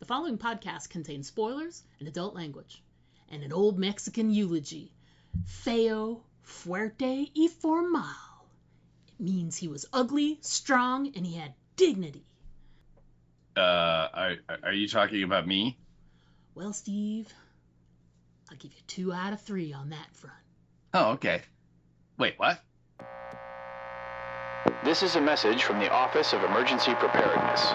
The following podcast contains spoilers and adult language, and an old Mexican eulogy. Feo, fuerte y formal. It means he was ugly, strong, and he had dignity. Are you talking about me? Well, Steve, I'll give you 2 out of 3 on that front. Oh, okay. Wait, what? This is a message from the Office of Emergency Preparedness.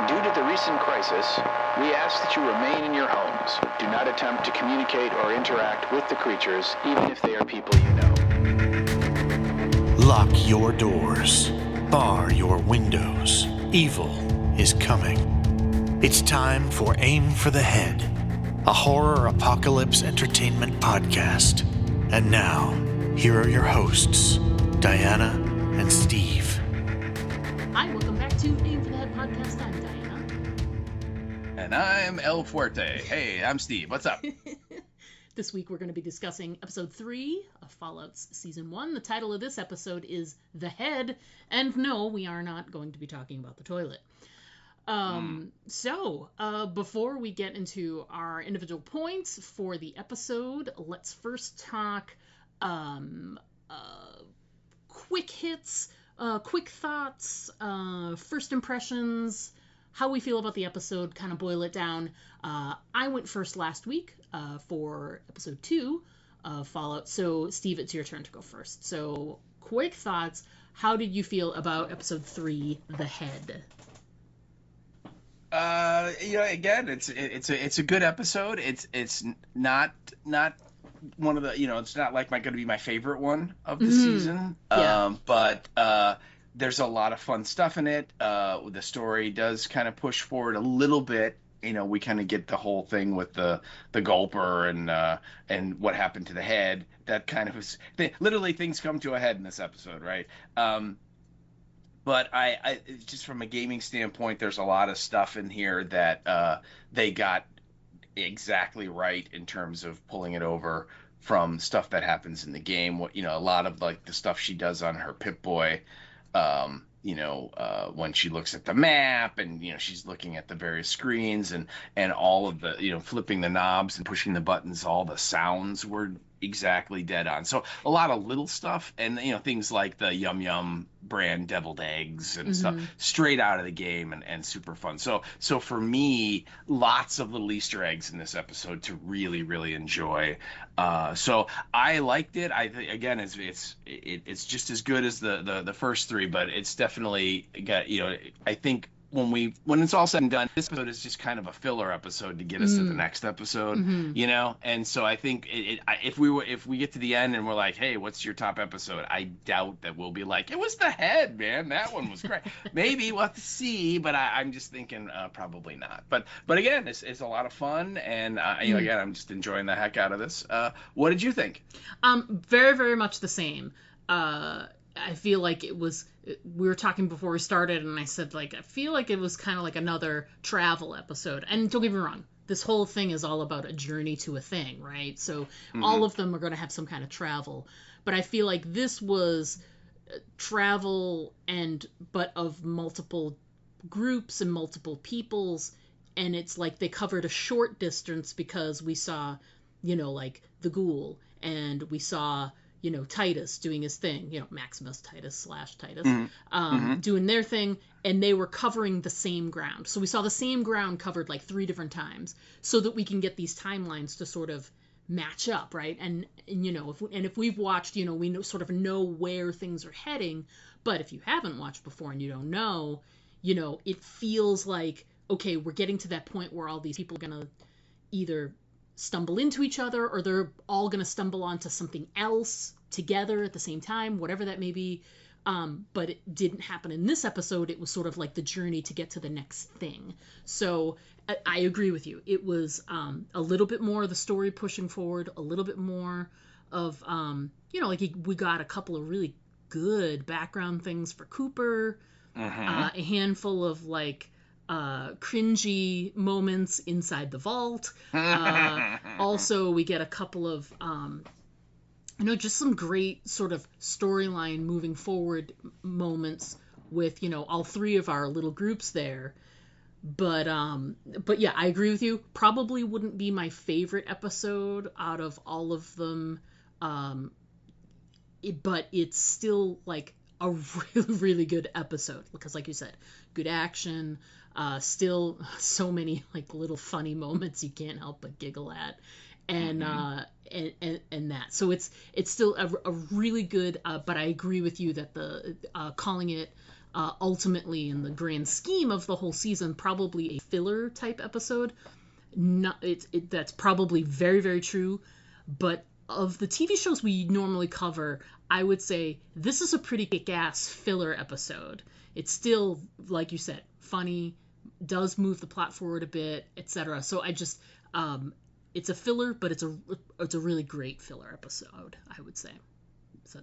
Due to the recent crisis, we ask that you remain in your homes. Do not attempt to communicate or interact with the creatures, even if they are people you know. Lock your doors. Bar your windows. Evil is coming. It's time for Aim for the Head, a horror apocalypse entertainment podcast. And now, here are your hosts, Diana and Steve. Hi, welcome back to Aim for the Head podcast. I'm Diana. And I'm El Fuerte. Hey, I'm Steve. What's up? This week we're going to be discussing episode 3 of Fallout's season 1. The title of this episode is The Head. And no, we are not going to be talking about the toilet. So, before we get into our individual points for the episode, let's first talk quick hits, quick thoughts, first impressions, how we feel about the episode, kind of boil it down. I went first last week for episode 2 of Fallout, so Steve, it's your turn to go first. So, quick thoughts, how did you feel about episode 3, The Head? Again, it's a good episode. It's not one of the, it's not like going to be my favorite one of the season. Yeah. But there's a lot of fun stuff in it. The story does kind of push forward a little bit. We kind of get the whole thing with the gulper and what happened to the head. That kind of was literally things come to a head in this episode, right? But I just from a gaming standpoint, there's a lot of stuff in here that they got exactly right in terms of pulling it over from stuff that happens in the game. A lot of like the stuff she does on her Pip-Boy, when she looks at the map and, she's looking at the various screens and all of the, flipping the knobs and pushing the buttons, all the sounds were exactly dead on. So a lot of little stuff and, things like the Yum Yum brand deviled eggs and stuff straight out of the game and super fun. So for me, lots of little Easter eggs in this episode to really, really enjoy. So I liked it. Again, it's just as good as the first 3, but it's definitely got, I think when it's all said and done, this episode is just kind of a filler episode to get us to the next episode, and so I think if we get to the end and we're like, hey, what's your top episode? I doubt that we'll be like, it was The Head, man, that one was great. Maybe we'll have to see, but I'm just thinking probably not. But again, it's a lot of fun, and again, I'm just enjoying the heck out of this. What did you think? Very, very much the same. I feel like we were talking before we started, and I said, I feel like it was kind of like another travel episode. And don't get me wrong, this whole thing is all about a journey to a thing, right? So all of them are going to have some kind of travel. But I feel like this was travel but of multiple groups and multiple peoples. And it's like they covered a short distance because we saw, the ghoul, and we saw Titus doing his thing, Maximus Titus / Titus, doing their thing, and they were covering the same ground. So we saw the same ground covered 3 different times so that we can get these timelines to sort of match up, right? And if we've watched, we sort of know where things are heading, but if you haven't watched before and you don't know, it feels like, okay, we're getting to that point where all these people are going to either stumble into each other or they're all going to stumble onto something else together at the same time, whatever that may be. But it didn't happen in this episode. It was sort of like the journey to get to the next thing. So I agree with you. It was a little bit more of the story pushing forward, a little bit more of, we got a couple of really good background things for Cooper, a handful of cringy moments inside the vault. Also, we get a couple of just some great sort of storyline moving forward moments with all 3 of our little groups there. But yeah, I agree with you. Probably wouldn't be my favorite episode out of all of them. But it's still like a really, really good episode because, like you said, good action. Still so many like little funny moments you can't help but giggle at, and and that. So it's still a really good. But I agree with you that the calling it ultimately in the grand scheme of the whole season probably a filler type episode. Not that's probably very, very true, but of the TV shows we normally cover, I would say this is a pretty kick-ass filler episode. It's still, like you said, funny, does move the plot forward a bit, etc. So I just, it's a filler, but it's a really great filler episode, I would say. So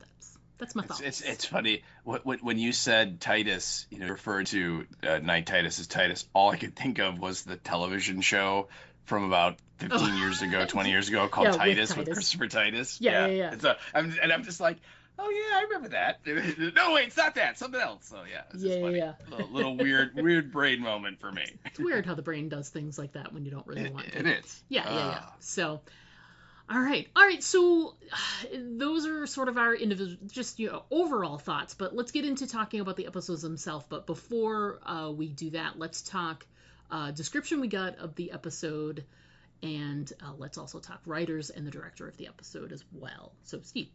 that's my thoughts. It's funny when you said Titus, referred to Knight Titus as Titus. All I could think of was the television show from about 15 years ago, 20 years ago, called Titus with Christopher Titus. Yeah. I'm just like, oh yeah, I remember that. No, wait, it's not that. Something else. So yeah, it's just funny. Yeah. Little weird brain moment for me. It's weird how the brain does things like that when you don't really want to. It is. Yeah. So, all right. So those are sort of our individual, just overall thoughts. But let's get into talking about the episodes themselves. But before we do that, let's talk description we got of the episode, and let's also talk writers and the director of the episode as well. So Steve,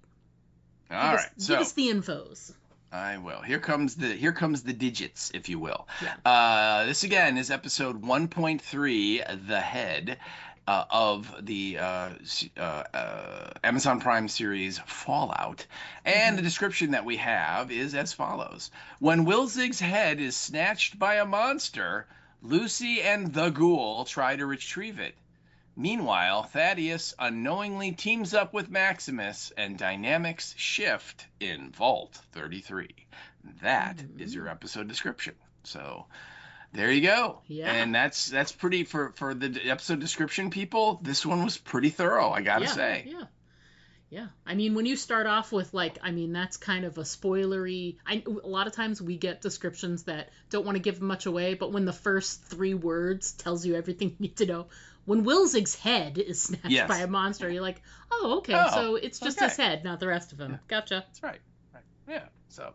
give us the infos. I will. Here comes the digits, if you will. Yeah. This again is episode 1.3, The Head, of the Amazon Prime series Fallout. And the description that we have is as follows: when Wilzig's head is snatched by a monster, Lucy and the Ghoul try to retrieve it. Meanwhile, Thaddeus unknowingly teams up with Maximus, and dynamics shift in Vault 33. That is your episode description. So there you go. Yeah. And that's pretty for the episode description, people. This one was pretty thorough, I gotta say. Yeah. I mean, when you start off with that's kind of a spoilery. A lot of times we get descriptions that don't want to give much away, but when the first 3 words tells you everything you need to know. When Wilzig's head is snatched by a monster, you're like, oh, okay, so it's just his head, not the rest of him. Gotcha. That's right. Yeah. So,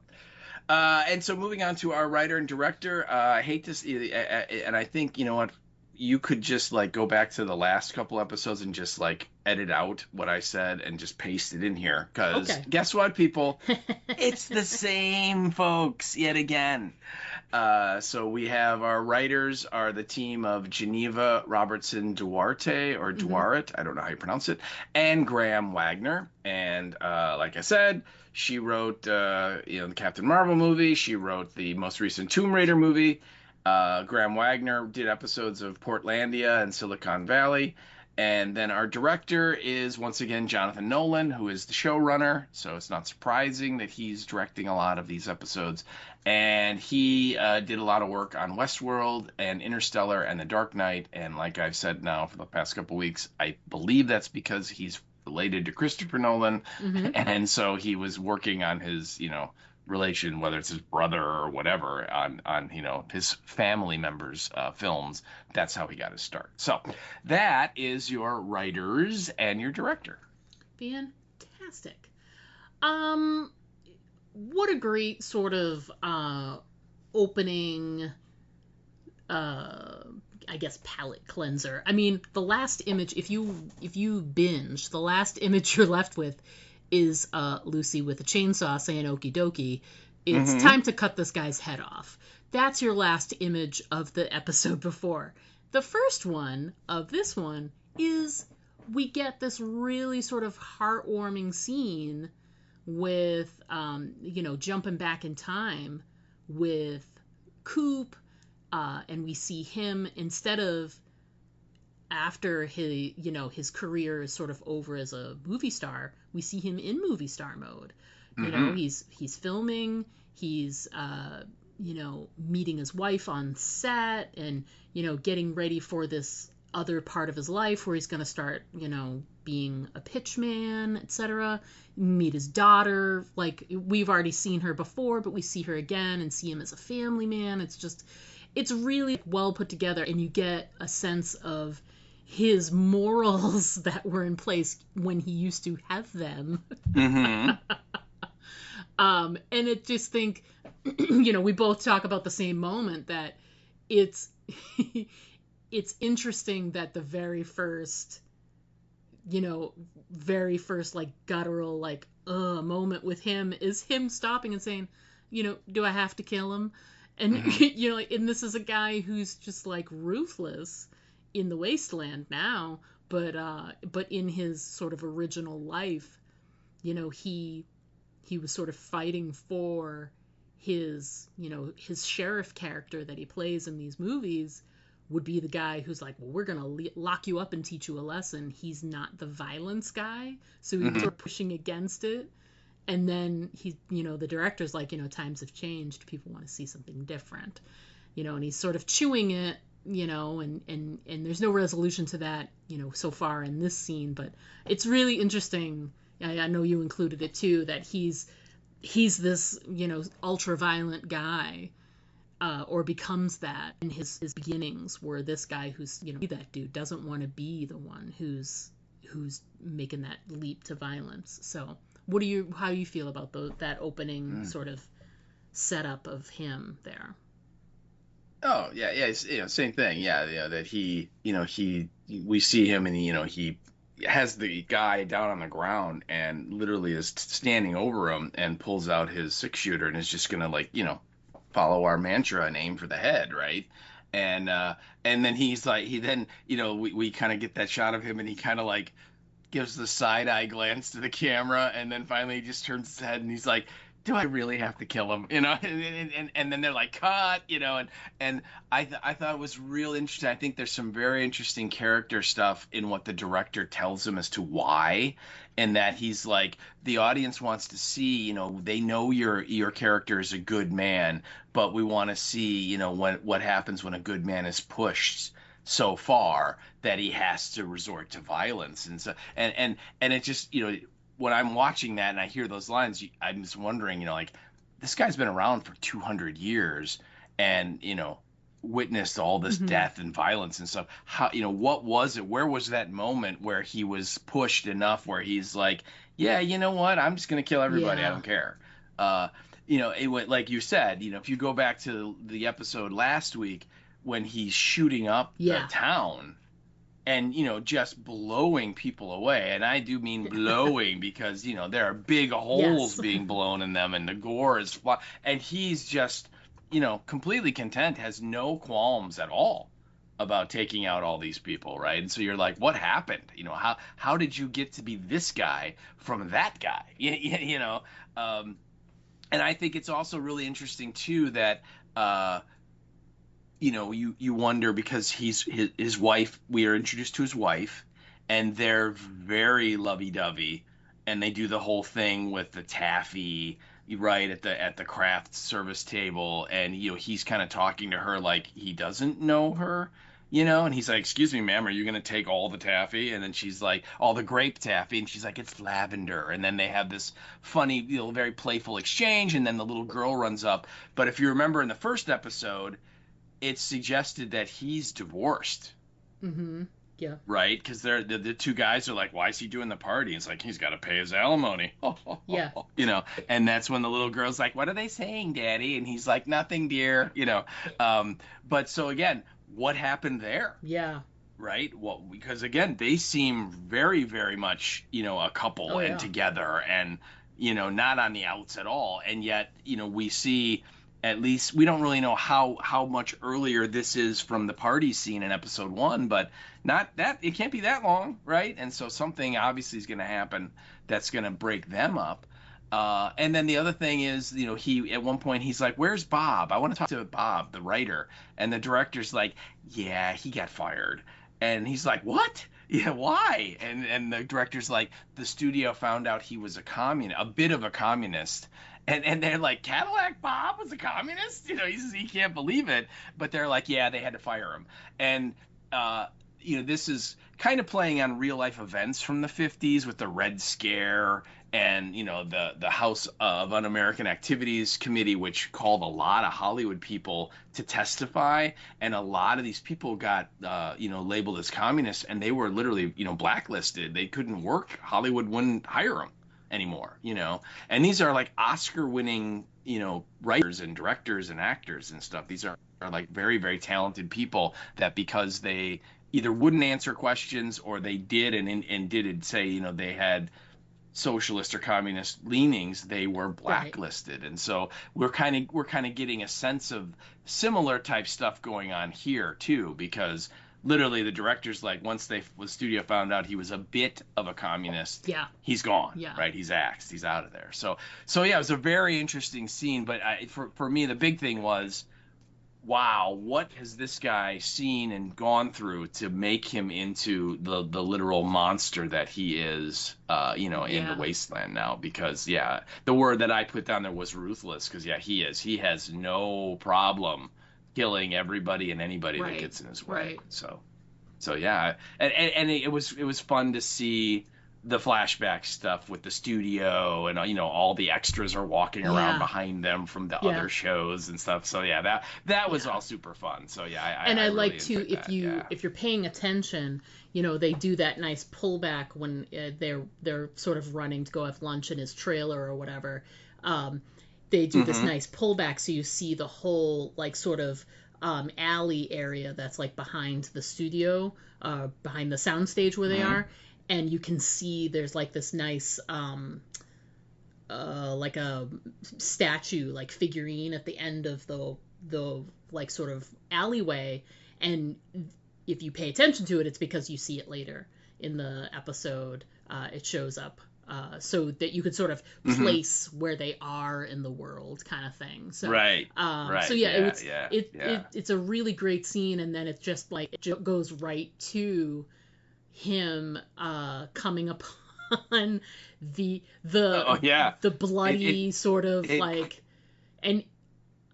and so moving on to our writer and director, I hate this, and I think, you know what, you could just go back to the last couple episodes and just edit out what I said and just paste it in here. Because guess what, people? It's the same folks yet again. So we have our writers are the team of Geneva Robertson Duarte, or Duarte, I don't know how you pronounce it, and Graham Wagner. And like I said, she wrote the Captain Marvel movie. She wrote the most recent Tomb Raider movie. Graham Wagner did episodes of Portlandia and Silicon Valley. And then our director is, once again, Jonathan Nolan, who is the showrunner. So it's not surprising that he's directing a lot of these episodes. And he did a lot of work on Westworld and Interstellar and The Dark Knight. And like I've said now for the past couple weeks, I believe that's because he's related to Christopher Nolan. And so he was working on his, relation, whether it's his brother or whatever, on his family members' films. That's how he got his start. So that is your writers and your director. Fantastic. What a great sort of opening, I guess, palette cleanser. I mean, the last image, if you binge, the last image you're left with is Lucy with a chainsaw saying okie dokie. It's time to cut this guy's head off. That's your last image of the episode before. The first one of this one is we get this really sort of heartwarming scene with, jumping back in time with Coop, and we see him instead of after his career is sort of over as a movie star, we see him in movie star mode. He's filming, he's meeting his wife on set, and getting ready for this other part of his life where he's going to start being a pitchman, etc. Meet his daughter. We've already seen her before, but we see her again and see him as a family man. it's really well put together, and you get a sense of his morals that were in place when he used to have them. Mm-hmm. And it just think, we both talk about the same moment, that it's it's interesting that the very first like guttural like moment with him is him stopping and saying, do I have to kill him? And and this is a guy who's just like ruthless in the wasteland now, but in his sort of original life, he was sort of fighting for his sheriff character that he plays in these movies would be the guy who's like, well, we're gonna lock you up and teach you a lesson. He's not the violence guy, so he was sort of pushing against it. And then the director's like, times have changed. People want to see something different, and he's sort of chewing it, and there's no resolution to that, so far in this scene. But it's really interesting. I know you included it too, that he's this, ultra violent guy, or becomes that in his beginnings, where this guy who's, that dude doesn't want to be the one who's making that leap to violence. So how do you feel about that opening sort of setup of him there? Oh yeah, same thing. Yeah, that we see him, and he has the guy down on the ground and literally is standing over him and pulls out his 6-shooter and is just gonna follow our mantra and aim for the head, right? And then he's like, we kind of get that shot of him, and he kind of like gives the side eye glance to the camera, and then finally he just turns his head and he's like, do I really have to kill him? And then they're like, cut, and I thought it was real interesting. I think there's some very interesting character stuff in what the director tells him as to why, and that he's like, the audience wants to see, they know your character is a good man, but we want to see, what happens when a good man is pushed so far that he has to resort to violence. And so and it just, when I'm watching that and I hear those lines, I'm just wondering, this guy's been around for 200 years and, witnessed all this death and violence and stuff. How, what was it? Where was that moment where he was pushed enough where he's like, yeah, you know what? I'm just going to kill everybody. Yeah. I don't care. It went, like you said, if you go back to the episode last week when he's shooting up the town, and just blowing people away, and I do mean blowing because there are big holes being blown in them, and the gore is and he's just completely content, has no qualms at all about taking out all these people, right? And so you're like, what happened? How did you get to be this guy from that guy? And I think it's also really interesting too that you wonder, because his wife, we are introduced to his wife, and they're very lovey-dovey, and they do the whole thing with the taffy right at the craft service table, and he's kind of talking to her like he doesn't know her, and he's like, excuse me, ma'am, are you gonna take all the taffy? And then she's like, all the grape taffy, and she's like, it's lavender. And then they have this funny, very playful exchange, and then the little girl runs up. But if you remember in the first episode, it's suggested that he's divorced. Mm-hmm. Yeah. Right? Because the two guys are like, why is he doing the party? It's like, he's got to pay his alimony. Yeah. And that's when the little girl's like, what are they saying, Daddy? And he's like, nothing, dear. But so again, what happened there? Yeah. Right? Well, because again, they seem very, very much, a couple and together, and, not on the outs at all. And yet, we see, at least we don't really know how much earlier this is from the party scene in episode 1, but not that it can't be that long, right? And so something obviously is going to happen that's going to break them up. And then the other thing is, he at one point he's like, where's Bob? I want to talk to Bob, the writer. And the director's like, yeah, he got fired. And he's like, what? Yeah, why? And the director's like, the studio found out he was a bit of a communist. And they're like, Cadillac Bob was a communist? He can't believe it. But they're like, yeah, they had to fire him. And this is kind of playing on real life events from the 50s with the Red Scare and, the House of Un-American Activities Committee, which called a lot of Hollywood people to testify. And a lot of these people got, labeled as communists, and they were literally, blacklisted. They couldn't work. Hollywood wouldn't hire them anymore, and these are like Oscar winning, writers and directors and actors and stuff. These are like very, very talented people that, because they either wouldn't answer questions or they did and did say, they had socialist or communist leanings, they were blacklisted. Right. And so we're kind of getting a sense of similar type stuff going on here too, because literally the director's like, once the studio found out he was a bit of a communist, he's gone. Yeah. Right. He's axed. He's out of there. So yeah, it was a very interesting scene. But for me, the big thing was, wow, what has this guy seen and gone through to make him into the literal monster that he is, in the wasteland now? Because, the word that I put down there was ruthless, because, he is. He has no problem killing everybody and anybody that gets in his way. Right. So yeah. And it was fun to see the flashback stuff with the studio, and all the extras are walking around behind them from the other shows and stuff. So that was all super fun. So I really like too, if you're paying attention, they do that nice pullback when they're sort of running to go have lunch in his trailer or whatever. They do this nice pullback, so you see the whole like sort of alley area that's like behind the studio, behind the soundstage where they are. And you can see there's like this nice, like a statue, like figurine at the end of the like sort of alleyway. And if you pay attention to it, it's because you see it later in the episode. It shows up so that you could sort of place where they are in the world, kind of thing. So right. So it's a really great scene, and then it's just like it goes right to him coming upon the bloody sort of like, and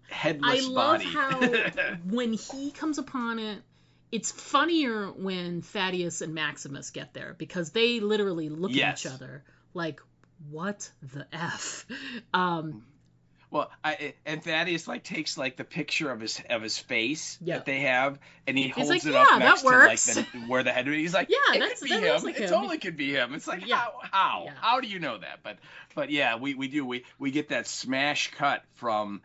headless I love body. how when he comes upon it, it's funnier when Thaddeus and Maximus get there, because they literally look at each other like, what the F? Well, and Thaddeus like takes like the picture of his face that they have, and he holds like, it up next to like where the head. He's like, it could be him. Like it totally could be him. It's like, how do you know that? But yeah, we do. We get that smash cut from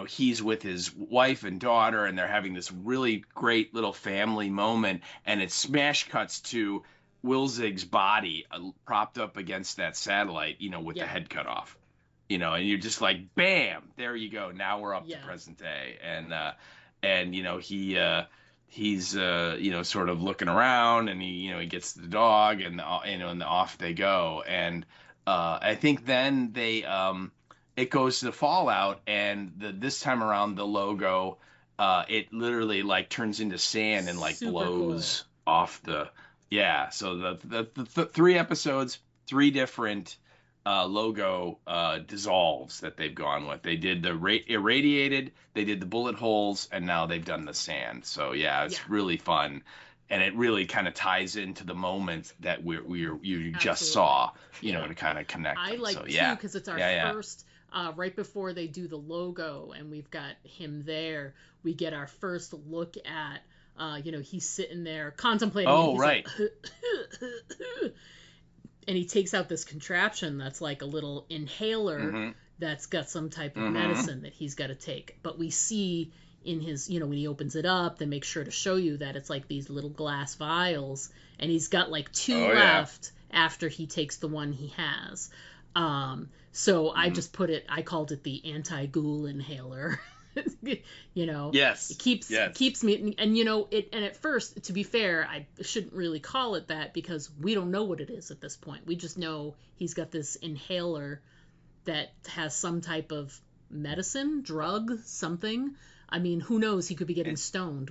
he's with his wife and daughter, and they're having this really great little family moment, and it smash cuts to Wilzig's body propped up against that satellite, with the head cut off. And you're just like, bam, there you go. Now we're up to present day. And he's sort of looking around, and he gets the dog, and and off they go. And I think then they it goes to the fallout, and this time around the logo, it literally like turns into sand and like super blows cool. off the So the 3 episodes, 3 different logo dissolves that they've gone with. They did the irradiated, they did the bullet holes, and now they've done the sand. So it's really fun, and it really kind of ties into the moment that you just saw, to kind of connect. I like so, too, because it's our first right before they do the logo, and we've got him there. We get our first look at he's sitting there contemplating. Oh, right. Like, and he takes out this contraption that's like a little inhaler that's got some type of medicine that he's got to take. But we see in his, when he opens it up, they make sure to show you that it's like these little glass vials, and he's got like 2 left after he takes the one he has. So I just I called it the anti-ghoul inhaler. Yes, it keeps me, and and at first, to be fair, I shouldn't really call it that, because we don't know what it is at this point. We just know he's got this inhaler that has some type of medicine, drug, something. I mean, who knows? He could be getting stoned.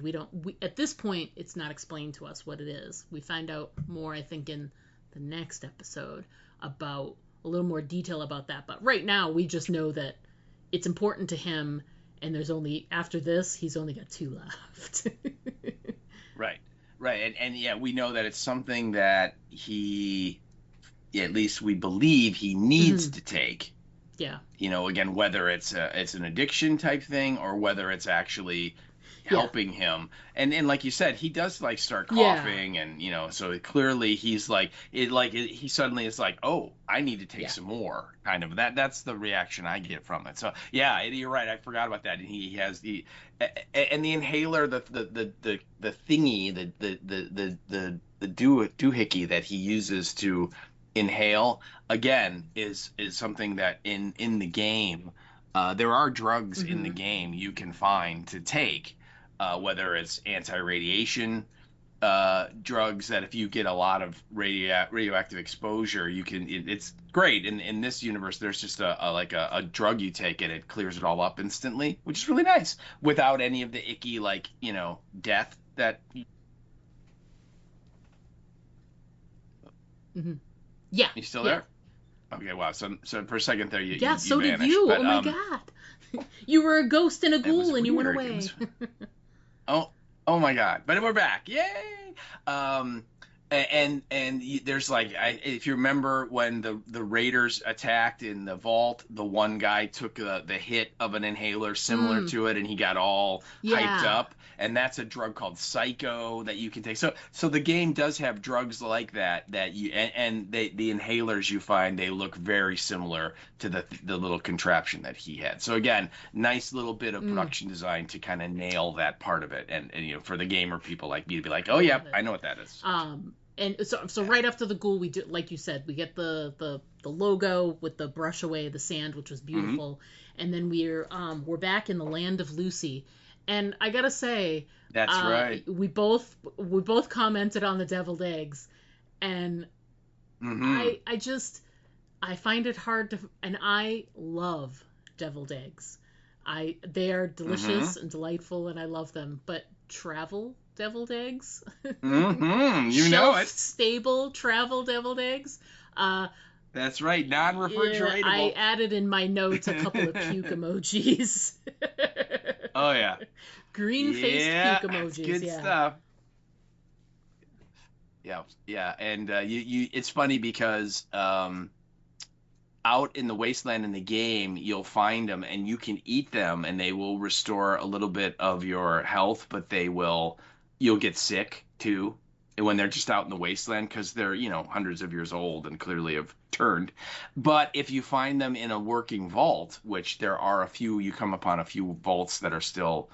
At this point, it's not explained to us what it is. We find out more, I think, in the next episode about a little more detail about that. But right now, we just know that it's important to him. And after this, he's only got 2 left. Right. Right, and yeah, we know that it's something that at least we believe he needs to take. Yeah. Again, whether it's an addiction type thing or whether it's actually helping him. And like you said, he does like start coughing, and so clearly he's like he suddenly is like, oh, I need to take some more, kind of. That's the reaction I get from it. So yeah, you're right, I forgot about that. And he has the inhaler, the thingy, the doohickey that he uses to inhale, again, is something that in the game, there are drugs in the game you can find to take, whether it's anti-radiation drugs that if you get a lot of radioactive exposure, it's great. In this universe, there's just a drug you take and it clears it all up instantly, which is really nice without any of the icky death that. Yeah. You still there? Okay, wow. So for a second there, you so vanished. did you. But, oh my god. You were a ghost and a ghoul and you went away. Oh my god. But we're back. Yay! And there's if you remember when the Raiders attacked in the vault, the one guy took the hit of an inhaler similar to it, and he got all hyped up. And that's a drug called Psycho that you can take. So the game does have drugs like that you and the inhalers you find, they look very similar to the little contraption that he had. So again, nice little bit of production design to kind of nail that part of it, and for the gamer people like me to be like, oh yeah, I know what that is. And so right after the ghoul, we do, like you said, we get the logo with the brush away the sand, which was beautiful, and then we're back in the land of Lucy. And I gotta say, that's right. We both commented on the deviled eggs, and I find it hard to, and I love deviled eggs. They are delicious and delightful, and I love them. But travel deviled eggs, you know it. Stable travel deviled eggs. That's right, non-refrigeratable. I added in my notes a couple of puke emojis. Oh yeah, green-faced puke emojis. Good stuff. Yeah, and it's funny because out in the wasteland in the game, you'll find them and you can eat them, and they will restore a little bit of your health, but you'll get sick too when they're just out in the wasteland because they're hundreds of years old and clearly have turned. But if you find them in a working vault, which there are you come upon a few vaults that are still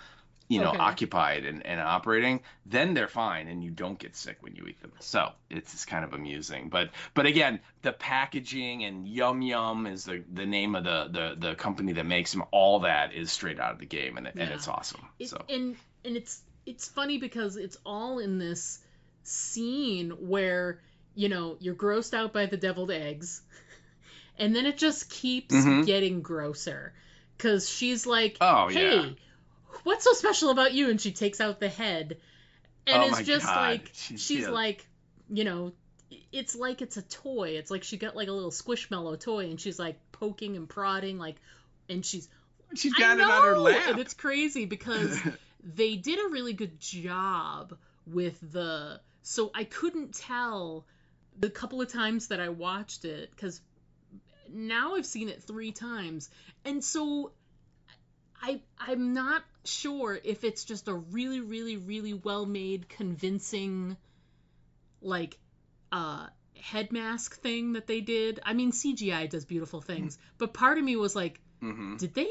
occupied and operating, then they're fine and you don't get sick when you eat them. So it's kind of amusing. But again, the packaging and Yum Yum is the name of the company that makes them. All that is straight out of the game, and it's awesome. And it's funny because it's all in this scene where you're grossed out by the deviled eggs, and then it just keeps getting grosser because she's like, hey, what's so special about you? And she takes out the head, and it's just like she's like, it's like it's a toy. It's like she got like a little Squishmallow toy, and she's like poking and prodding, and she's got it on her lap, and it's crazy because they did a really good job with so I couldn't tell the couple of times that I watched it, because now I've seen it 3 times, and so I'm not sure if it's just a really, really, really well-made, convincing, head mask thing that they did. I mean, CGI does beautiful things, but part of me was like, did they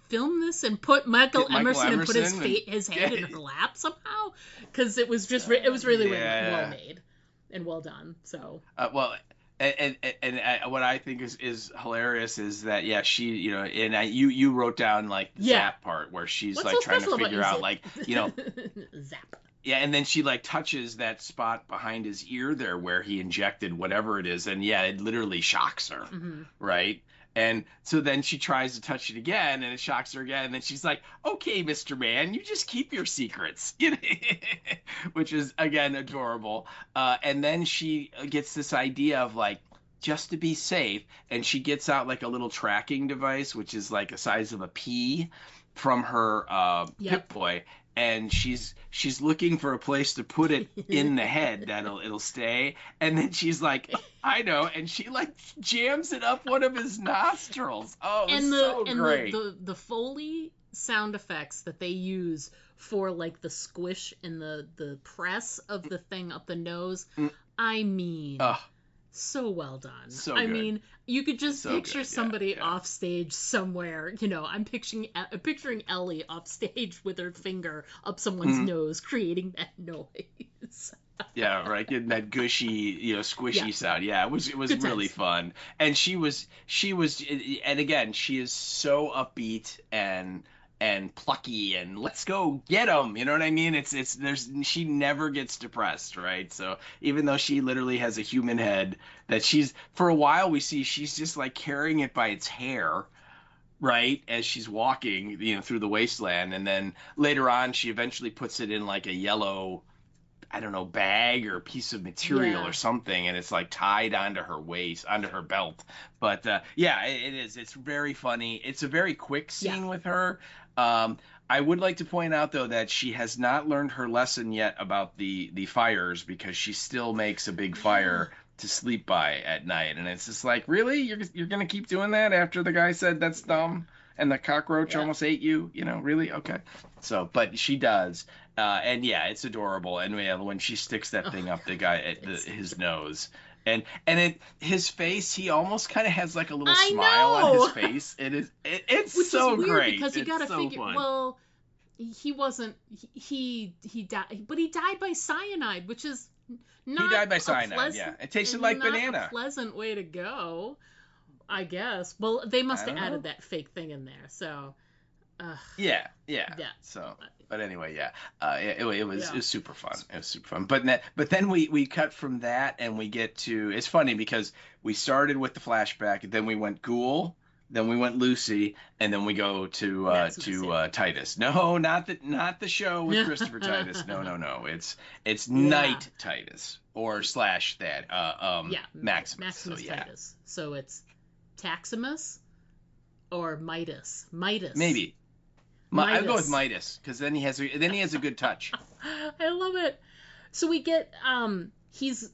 film this and put Michael Emerson and put his head in her lap somehow? Because it was really well made and well done. So and what I think is hilarious is that she you wrote down Zap part where she's trying to figure out Zap. Yeah, and then she touches that spot behind his ear there where he injected whatever it is, and it literally shocks her, right? And so then she tries to touch it again, and it shocks her again. And then she's like, okay, Mr. Man, you just keep your secrets, which is, again, adorable. And then she gets this idea of, just to be safe, and she gets out, a little tracking device, which is, the size of a pea from her Pip-Boy. and she's looking for a place to put it in the head that it'll stay, and then she's like, I know, and she like jams it up one of his nostrils. Oh, it was so great. The Foley sound effects that they use for like the squish and the press of the thing up the nose, I mean, so well done. So I good. mean, you could just picture good. somebody off stage somewhere. You know, I'm picturing Ellie off stage with her finger up someone's nose, creating that noise. Yeah, right. Getting that gushy, squishy sound. Yeah, it was good really fun. And she was, and again, she is so upbeat and plucky and let's go get them. You know what I mean? She never gets depressed, right? So even though she literally has a human head that for a while we see she's just like carrying it by its hair, right, as she's walking, through the wasteland, and then later on she eventually puts it in like a yellow, I don't know, bag or piece of material or something, and it's like tied onto her waist, onto her belt. But it is. It's very funny. It's a very quick scene with her. I would like to point out though that she has not learned her lesson yet about the fires, because she still makes a big fire to sleep by at night, and it's just like, really, you're gonna keep doing that after the guy said that's dumb and the cockroach almost ate you, really? Okay. So, but she does. And yeah, it's adorable. And when she sticks that thing up the guy at his nose, and his face, he almost kind of has like a little smile on his face. It's Which so is weird great because you gotta figure. Fun. Well, he wasn't. He died, but he died by cyanide, which is not. He died by cyanide. Yeah, it tasted like banana. A pleasant way to go, I guess. Well, they must have added that fake thing in there, so. Yeah. So, but anyway, it was super fun. It was super fun. But then we cut from that and we get to. It's funny because we started with the flashback, and then we went Ghoul, then we went Lucy, and then we go to Titus. No, not the show with Christopher Titus. No. It's Knight Titus or / that Maximus. So, Titus. So it's Taximus or Midas. Maybe. I'll go with Midas, because then he has a good touch. I love it. So we get he's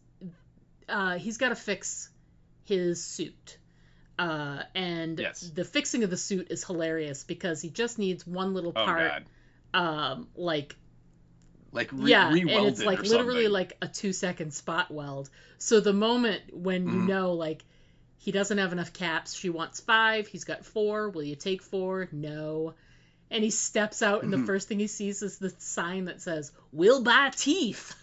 got to fix his suit, and the fixing of the suit is hilarious because he just needs one little part, re-welded, and it's like literally like a 2-second spot weld. So the moment when like he doesn't have enough caps, she wants 5, he's got 4. Will you take 4? No. And he steps out, and the first thing he sees is the sign that says, "We'll buy teeth."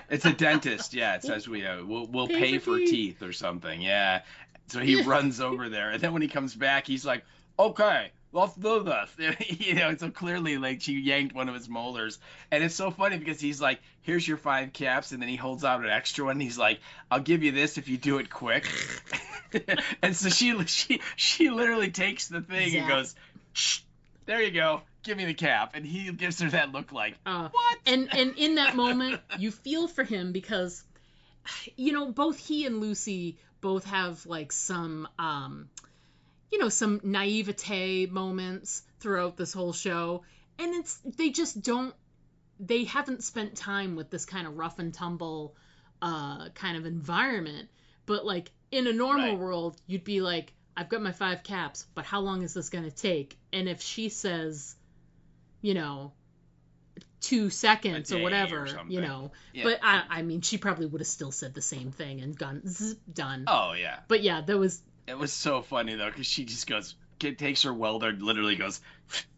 It's a dentist. Yeah, it says we'll pay for teeth or something. Yeah. So he runs over there, and then when he comes back, he's like, "Okay, let's do this." So clearly, like, she yanked one of his molars, and it's so funny because he's like, "Here's your 5 caps," and then he holds out an extra one. And he's like, "I'll give you this if you do it quick." And so she literally takes the thing and goes, "Shh. There you go. Give me the cap." And he gives her that look like, what? And in that moment, you feel for him because, both he and Lucy both have like some, some naivete moments throughout this whole show. And they haven't spent time with this kind of rough and tumble kind of environment. But like in a normal world, you'd be like, I've got my 5 caps, but how long is this going to take? And if she says, 2 seconds or whatever, but I mean, she probably would have still said the same thing and gone, done. Oh, yeah. But yeah, it was so funny though, because she just takes her welder, literally goes,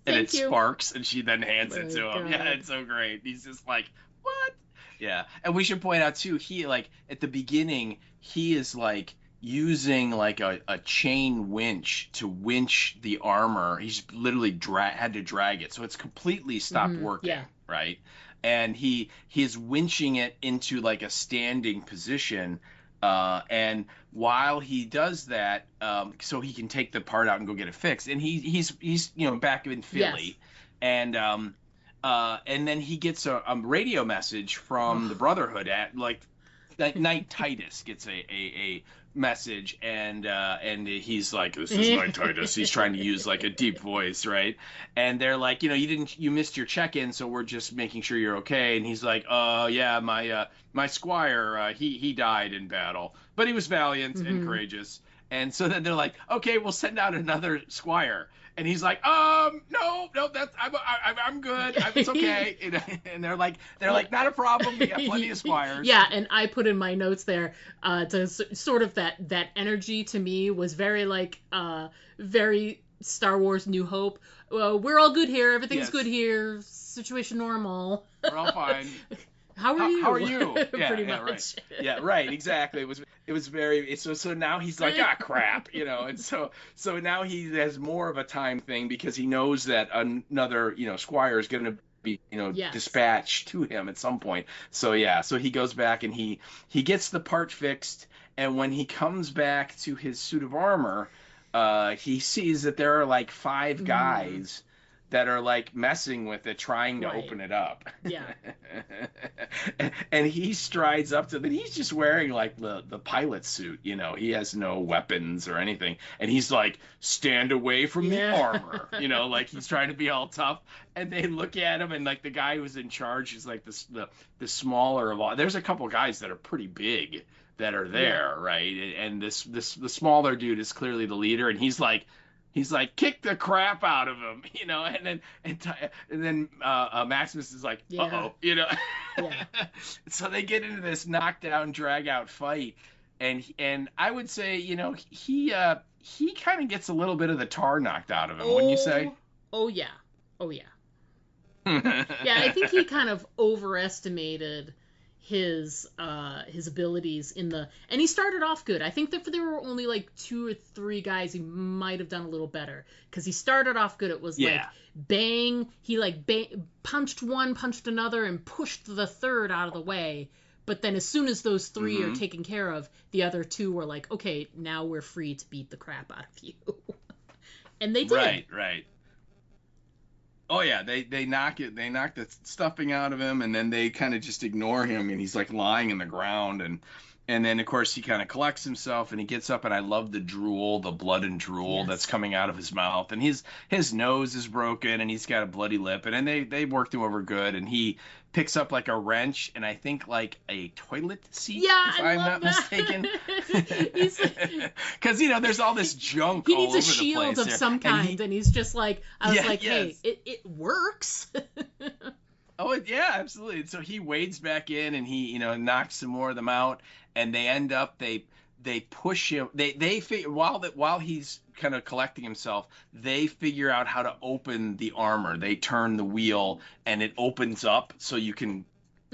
and it sparks, and she then hands it to him. Yeah, it's so great. He's just like, what? Yeah. And we should point out too, he, like, at the beginning, he is like using like a chain winch to winch the armor. He's literally had to drag it, so it's completely stopped working, right? And he's winching it into like a standing position, and while he does that, so he can take the part out and go get it fixed, and he's back in Philly, and then he gets a radio message from the Brotherhood at like Knight Titus gets a message, and he's like, "This is Knight Titus." He's trying to use like a deep voice, right? And they're like, you missed your check-in, so we're just making sure you're okay. And he's like, yeah, my squire, he died in battle, but he was valiant and courageous. And so then they're like, okay, we'll send out another squire. And he's like, no, that's I'm good. It's okay. And they're like, not a problem. We got plenty of squires. Yeah, and I put in my notes there, to sort of that energy to me was very like, very Star Wars New Hope. Well, we're all good here. Everything's good here. Situation normal. We're all fine. How are you? How are you? Yeah, Pretty yeah, much. Right. Yeah, right. Exactly. It was very so now he's like, crap, and so now he has more of a time thing because he knows that another squire is going to be dispatched to him at some point. So he goes back and he gets the part fixed, and when he comes back to his suit of armor, he sees that there are like 5 guys that are like messing with it, trying to open it up. Yeah. And he strides up to them. He's just wearing like the pilot suit, he has no weapons or anything. And he's like, stand away from the armor, like he's trying to be all tough. And they look at him, and like the guy who's in charge is like the smaller of all. There's a couple guys that are pretty big that are there, right? And the smaller dude is clearly the leader, and he's like, kick the crap out of him, and then Maximus is like, uh-oh, Yeah. So they get into this knockdown, drag out fight, and I would say, he kind of gets a little bit of the tar knocked out of him, wouldn't you say? Oh yeah. Yeah, I think he kind of overestimated his abilities and he started off good. I think that if there were only like 2 or 3 guys, he might have done a little better because he started off good. It was like bang, he like punched one, punched another, and pushed the third out of the way. But then as soon as those 3 are taken care of, the other 2 were like, okay, now we're free to beat the crap out of you. And they did. Right. Oh yeah, they knock the stuffing out of him, and then they kind of just ignore him, and he's like lying in the ground, and then of course he kind of collects himself and he gets up, and I love the blood and drool that's coming out of his mouth, and his nose is broken, and he's got a bloody lip, and then they worked him over good, and he picks up like a wrench and I think like a toilet seat, if I'm not mistaken. Because there's all this junk all over the place. He needs a shield of some kind, and he's just like, hey, it works. Oh yeah, absolutely. And so he wades back in, and he knocks some more of them out, and they end up they push him. They figure while he's kind of collecting himself, they figure out how to open the armor. They turn the wheel, and it opens up so you can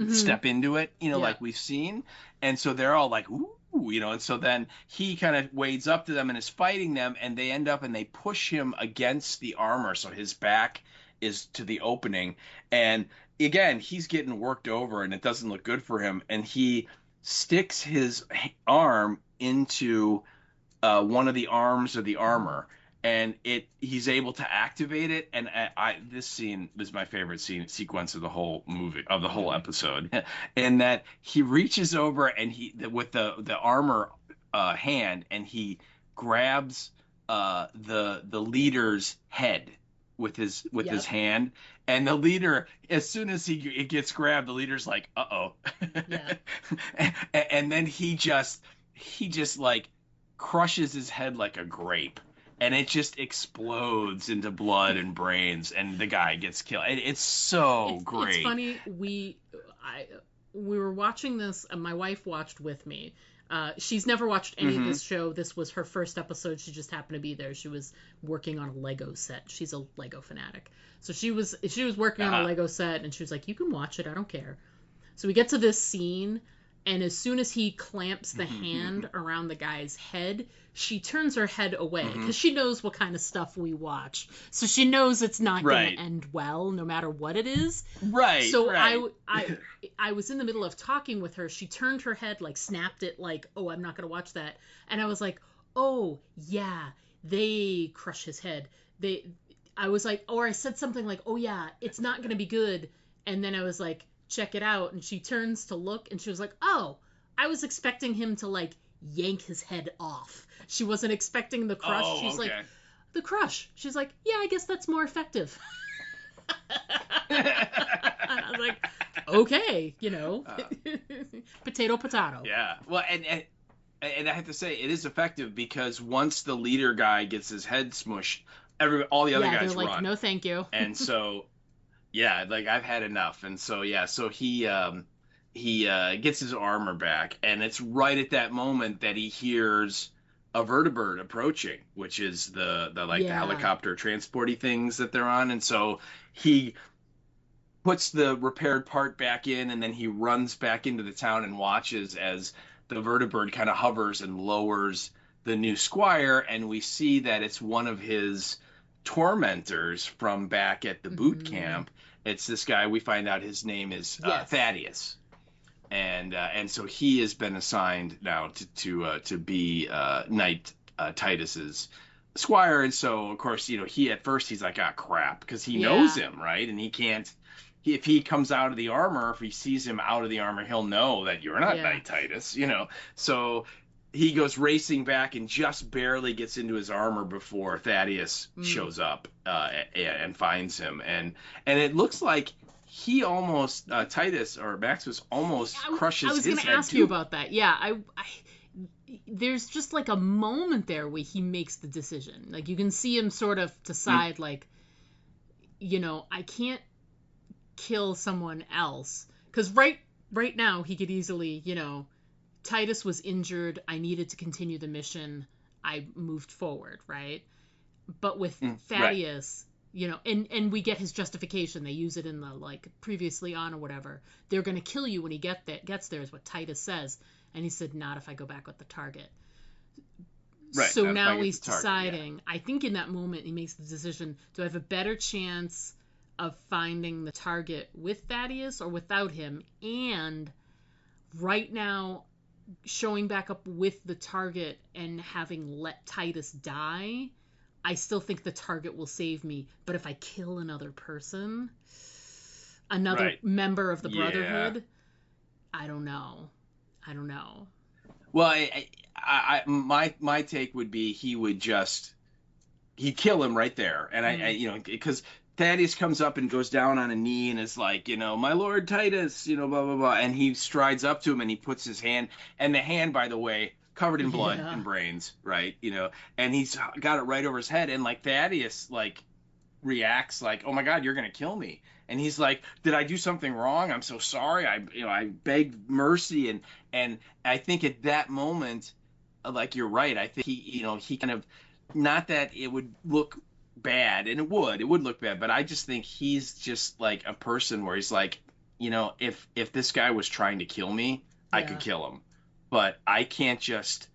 step into it, like we've seen. And so they're all like, ooh, and so then he kind of wades up to them and is fighting them, and they end up and they push him against the armor, so his back is to the opening. And again, he's getting worked over, and it doesn't look good for him. And he sticks his arm into one of the arms of the armor, and he's able to activate it. And this scene was my favorite sequence of the whole movie, of the whole episode, in that he reaches over and with the armor hand, and he grabs the leader's head with his hand, and the leader, as soon as it gets grabbed, the leader's like, uh-oh. And then he just like crushes his head like a grape, and it just explodes into blood and brains, and the guy gets killed. It's so great. It's funny, we were watching this, and my wife watched with me. She's never watched any of this show. This was her first episode. She just happened to be there. She was working on a Lego set. She's a Lego fanatic. So she was working on a Lego set, and she was like, you can watch it. I don't care. So we get to this scene, and as soon as he clamps the hand around the guy's head, she turns her head away because she knows what kind of stuff we watch. So she knows it's not going to end well, no matter what it is. Right. So I was in the middle of talking with her. She turned her head, like snapped it, like, oh, I'm not going to watch that. And I was like, oh yeah, they crush his head. I was like, or I said something like, oh yeah, it's not going to be good. And then I was like, check it out. And she turns to look, and she was like, oh, I was expecting him to like yank his head off. She wasn't expecting the crush. Oh, She's okay. like, the crush. She's like, yeah, I guess that's more effective. I was like, okay, potato. Yeah. Well, and I have to say it is effective because once the leader guy gets his head smushed, all the other guys they're like, run. no, thank you. And so, yeah, like I've had enough. And so, yeah, so he gets his armor back, and it's right at that moment that he hears a vertibird approaching, which is the helicopter transporty things that they're on. And so he puts the repaired part back in, and then he runs back into the town and watches as the vertibird kind of hovers and lowers the new squire, and we see that it's one of his tormentors from back at the boot camp. It's this guy. We find out his name is Thaddeus, and so he has been assigned now to be Knight Titus's squire. And so of course he at first he's like, ah, crap, because he knows him, right? And he can't. If he comes out of the armor, if he sees him out of the armor, he'll know that you're not Knight Titus, So he goes racing back and just barely gets into his armor before Thaddeus shows up and finds him. And it looks like he almost, Titus or Maximus almost crushes his head. I was going to ask you about that. Yeah, I there's just like a moment there where he makes the decision. Like you can see him sort of decide like, I can't kill someone else, because right now he could easily, Titus was injured, I needed to continue the mission, I moved forward, right? But with Thaddeus, and we get his justification, they use it in the like previously on or whatever, they're going to kill you when he gets there is what Titus says, and he said, not if I go back with the target. Right, so now he's deciding, I think in that moment he makes the decision, do I have a better chance of finding the target with Thaddeus or without him? And right now, showing back up with the target and having let Titus die, I still think the target will save me. But if I kill another person, another member of the Brotherhood, I don't know. Well, my take would be he'd kill him right there, and because Thaddeus comes up and goes down on a knee and is like, my Lord Titus, blah, blah, blah. And he strides up to him and he puts his hand, and the hand, by the way, covered in blood and brains, right? And he's got it right over his head. And like Thaddeus, like reacts like, oh my God, you're going to kill me. And he's like, did I do something wrong? I'm so sorry. I begged mercy. And I think at that moment, like, you're right. I think he kind of, not that it would look bad, and it would look bad, but I just think he's just like a person where he's like, if this guy was trying to kill me, I could kill him, but I can't just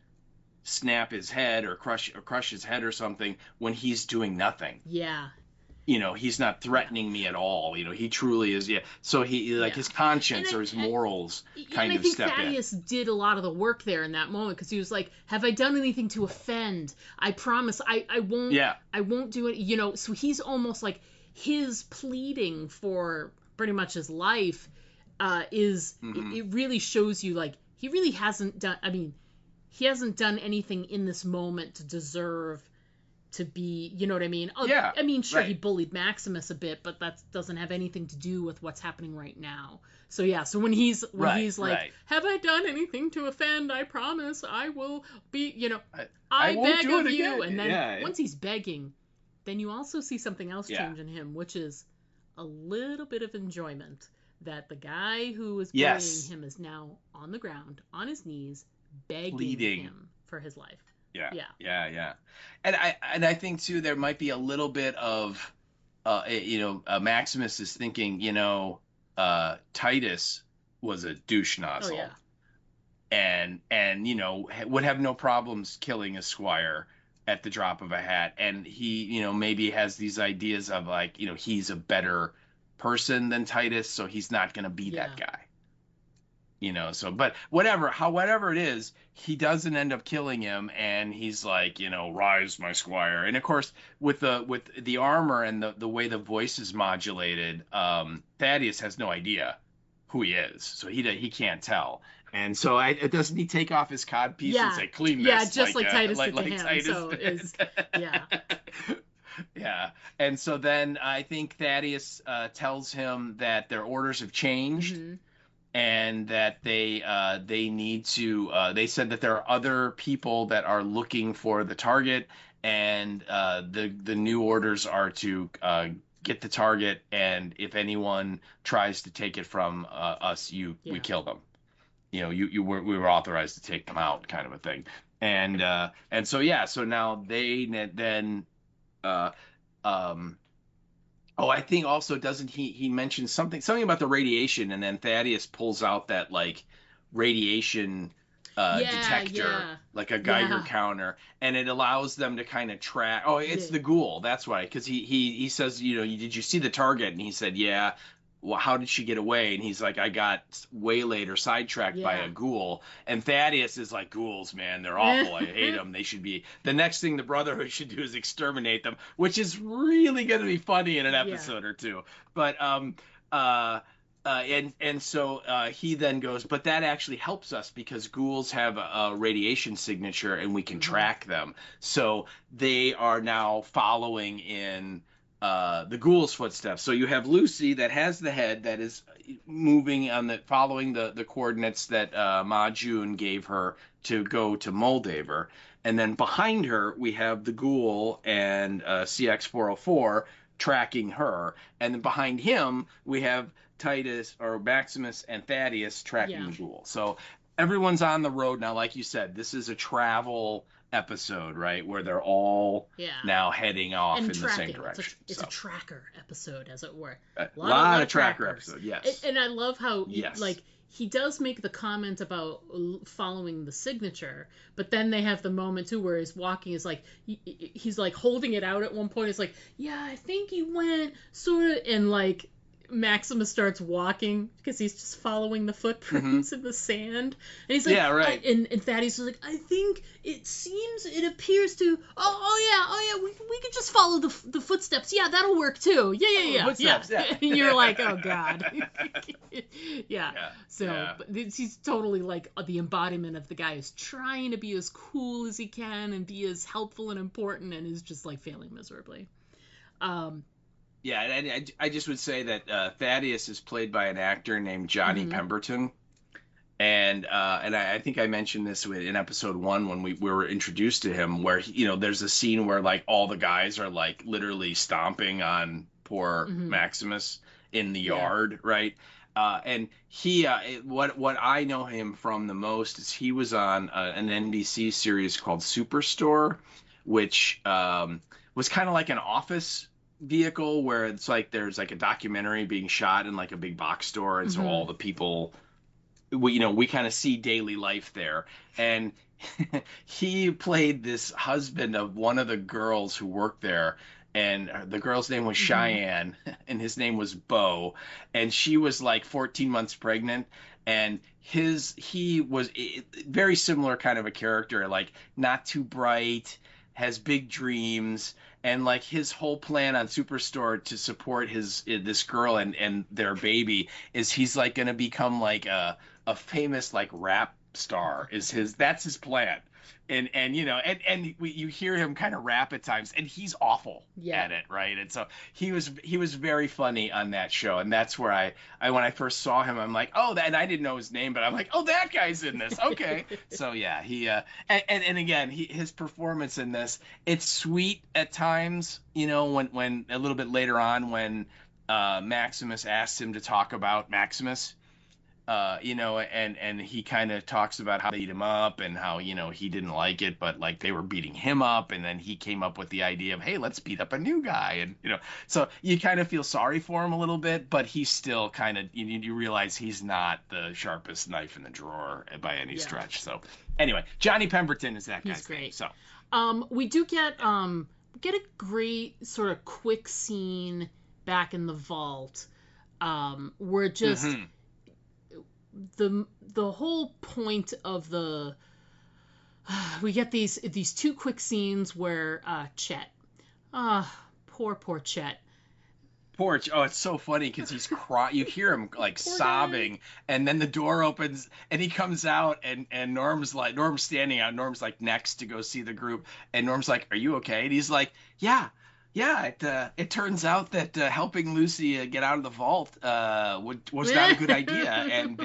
snap his head or crush his head or something when he's doing nothing. He's not threatening me at all. He truly is. So he like his conscience or his morals kind of step in. I think Thaddeus did a lot of the work there in that moment, because he was like, have I done anything to offend? I promise I won't. I won't do it. So he's almost like his pleading for pretty much his life is it really shows you like he really hasn't done. I mean, he hasn't done anything in this moment to deserve to be, you know what I mean? I mean, sure, he bullied Maximus a bit, but that doesn't have anything to do with what's happening right now. So so when he's like, have I done anything to offend? I promise I will be, I beg of you. And then once he's begging, then you also see something else change in him, which is a little bit of enjoyment that the guy who was bullying him is now on the ground, on his knees, begging him for his life. Yeah. And I think too there might be a little bit of Maximus is thinking, Titus was a douche nozzle. And would have no problems killing a squire at the drop of a hat, and he maybe has these ideas of like, he's a better person than Titus, so he's not going to be that guy. So, but however it is, he doesn't end up killing him, and he's like, rise, my squire. And of course, with the armor and the way the voice is modulated, Thaddeus has no idea who he is, so he can't tell. And so doesn't he take off his cod piece and say, clean this? Yeah, just like Titus did to him. Titus so did. is, yeah. Yeah. And so then I think Thaddeus tells him that their orders have changed. Mm-hmm. And that they need to they said that there are other people that are looking for the target, and the new orders are to get the target, and if anyone tries to take it from us, we kill them. We were authorized to take them out, kind of a thing. And so now they then I think also doesn't he mentioned something about the radiation, and then Thaddeus pulls out that like radiation detector, like a Geiger counter, and it allows them to kind of track. Oh, it's the ghoul. That's why, because he says, did you see the target? And he said, yeah. Well, how did she get away? And he's like, I got waylaid or sidetracked by a ghoul. And Thaddeus is like, ghouls, man, they're awful. I hate them. They should be. The next thing the Brotherhood should do is exterminate them, which is really going to be funny in an episode or two. But so he then goes, but that actually helps us because ghouls have a radiation signature and we can track them. So they are now following in the ghoul's footsteps. So you have Lucy that has the head that is moving following the coordinates that Ma June gave her to go to Moldaver. And then behind her, we have the ghoul and CX-404 tracking her. And then behind him, we have Titus or Maximus and Thaddeus tracking the ghoul. So everyone's on the road now. Like you said, this is a travel episode, right, where they're all now heading off in the same direction. It's a tracker episode, as it were. A lot of tracker episodes, yes. And I love how he does make the comment about following the signature, but then they have the moment too where he's walking, is like he's like holding it out at one point. It's like, yeah, I think he went sort of, and like Maximus starts walking because he's just following the footprints in the sand, and he's like, and Thaddeus is like, I think it appears to, we could just follow the footsteps. Yeah, that'll work too. Yeah. And you're like, oh god. But he's totally like the embodiment of the guy who's trying to be as cool as he can and be as helpful and important, and is just like failing miserably. Yeah, and I just would say that Thaddeus is played by an actor named Johnny Pemberton, and I think I mentioned this in episode 1 when we were introduced to him, where there's a scene where like all the guys are like literally stomping on poor Maximus in the yard, right? And he, what I know him from the most is he was on an NBC series called Superstore, which was kind of like an Office vehicle where it's like there's like a documentary being shot in like a big box store, and so all the people we kind of see daily life there, and he played this husband of one of the girls who worked there, and the girl's name was Cheyenne and his name was Bo, and she was like 14 months pregnant, and he was very similar kind of a character, like not too bright, has big dreams, and like his whole plan on Superstore to support this girl and their baby is he's like going to become like a famous like rap star. That's his plan. And you hear him kind of rap at times, and he's awful at it, right? And so he was very funny on that show, and that's where I when I first saw him, I'm like, oh, and I didn't know his name, but I'm like, oh, that guy's in this, okay. So yeah, he and again, his performance in this, it's sweet at times, when a little bit later on when Maximus asks him to talk about Maximus. And he kind of talks about how they beat him up and how, he didn't like it, but like they were beating him up. And then he came up with the idea of, hey, let's beat up a new guy. And, so you kind of feel sorry for him a little bit, but he's still kind of, you realize he's not the sharpest knife in the drawer by any stretch. So anyway, Johnny Pemberton is that guy. He's great. So, we do get a great sort of quick scene back in the vault, where just, the whole point of we get these two quick scenes where Chet, poor Chet, porch. Oh, it's so funny because he's crying. You hear him like sobbing, and then the door opens and he comes out, and Norm's standing out. Norm's like next to go see the group, and Norm's like, "Are you okay?" And he's like, "Yeah." Yeah, it turns out that helping Lucy get out of the vault was not a good idea, and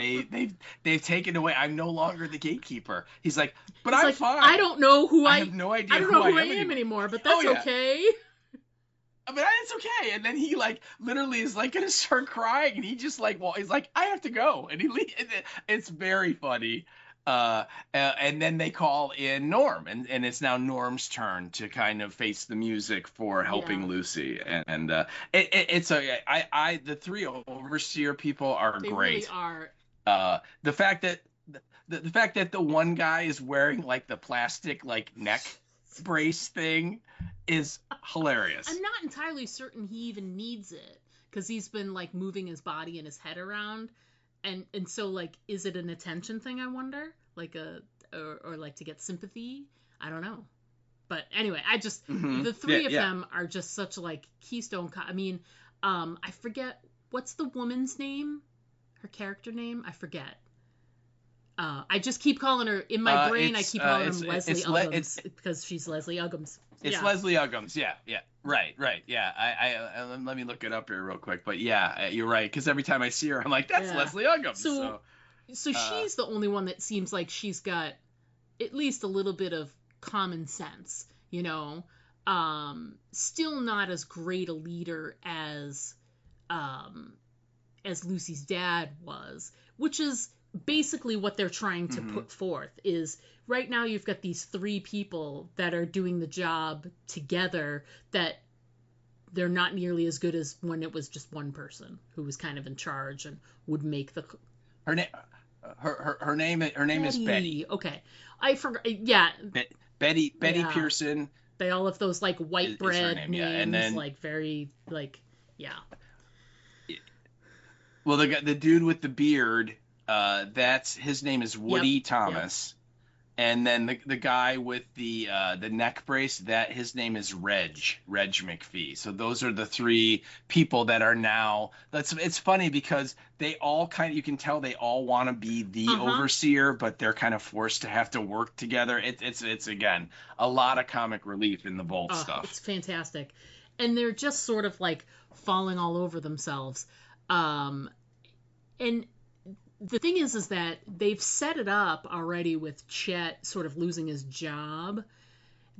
they've taken away. I'm no longer the gatekeeper. He's like, but He's I'm like, fine. I don't know who I have no idea I don't know who I am am anymore, but Oh, that's yeah. okay. But it's okay. And then he like literally is like gonna start crying, and he just like, well, he's like, I have to go, and it's very funny. And then they call in Norm, and it's now Norm's turn to kind of face the music for helping Lucy, and it's the three overseer people are they great. Really are. The fact that the fact that the one guy is wearing like the plastic like neck brace thing is hilarious. I'm not entirely certain he even needs it because he's been like moving his body and his head around, and so like, is it an attention thing? I wonder, like or like to get sympathy. I don't know, but anyway, I just the three of them are just such like keystone. I mean, I forget what's the woman's name, her character name. I forget. I just keep calling her in my brain. I keep calling her Leslie Uggams because she's Leslie Uggams. It's Leslie Uggams. Yeah. Right. Yeah. I let me look it up here real quick. But yeah, you're right. Because every time I see her, I'm like, that's Leslie Uggams. So she's the only one that seems like she's got at least a little bit of common sense. You know, still not as great a leader as Lucy's dad was, which is basically what they're trying to put forth. Is right now you've got these three people that are doing the job together, that they're not nearly as good as when it was just one person who was kind of in charge and would make the her name is Betty. Okay, I forgot. Yeah, Betty Pearson. They all have those like white bread names, and then like very like Well, the dude with the beard, that's his name is Woody Thomas. Yep. And then the guy with the neck brace, that his name is Reg McPhee. So those are the three people that are now. It's funny because they all you can tell they all want to be the overseer, but they're kind of forced to have to work together. It's again a lot of comic relief in the Vault stuff. It's fantastic, and they're just sort of like falling all over themselves. And the thing is that they've set it up already with Chet sort of losing his job,